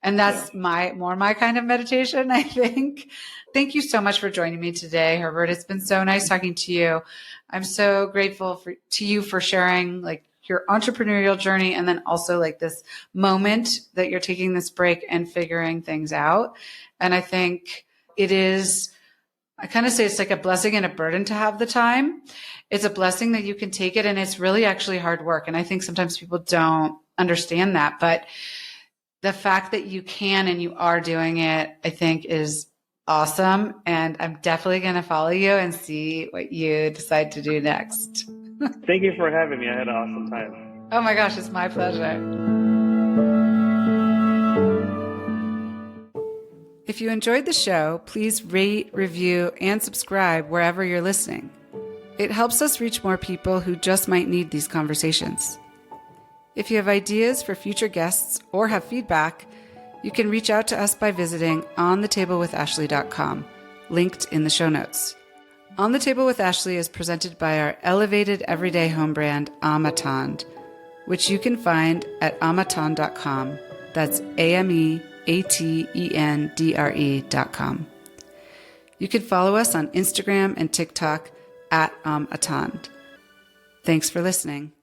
And Yeah, that's my kind of meditation, I think. Thank you so much for joining me today, Herbert. It's been so nice talking to you. I'm so grateful to you for sharing like your entrepreneurial journey and then also like this moment that you're taking this break and figuring things out. And I think it is, I kind of say it's like a blessing and a burden to have the time. It's a blessing that you can take it and it's really actually hard work. And I think sometimes people don't understand that, but the fact that you can and you are doing it, I think is awesome. And I'm definitely going to follow you and see what you decide to do next. thank you for having me. I had an awesome time. Oh my gosh, it's my pleasure. If you enjoyed the show, please rate, review, and subscribe wherever you're listening. It helps us reach more people who just might need these conversations. If you have ideas for future guests or have feedback, you can reach out to us by visiting onthetablewithashley.com, linked in the show notes. On the Table with Ashley is presented by our elevated everyday home brand, Amatond, which you can find at amatond.com. That's AMEATENDRE.com. You can follow us on Instagram and TikTok at Amatond. Thanks for listening.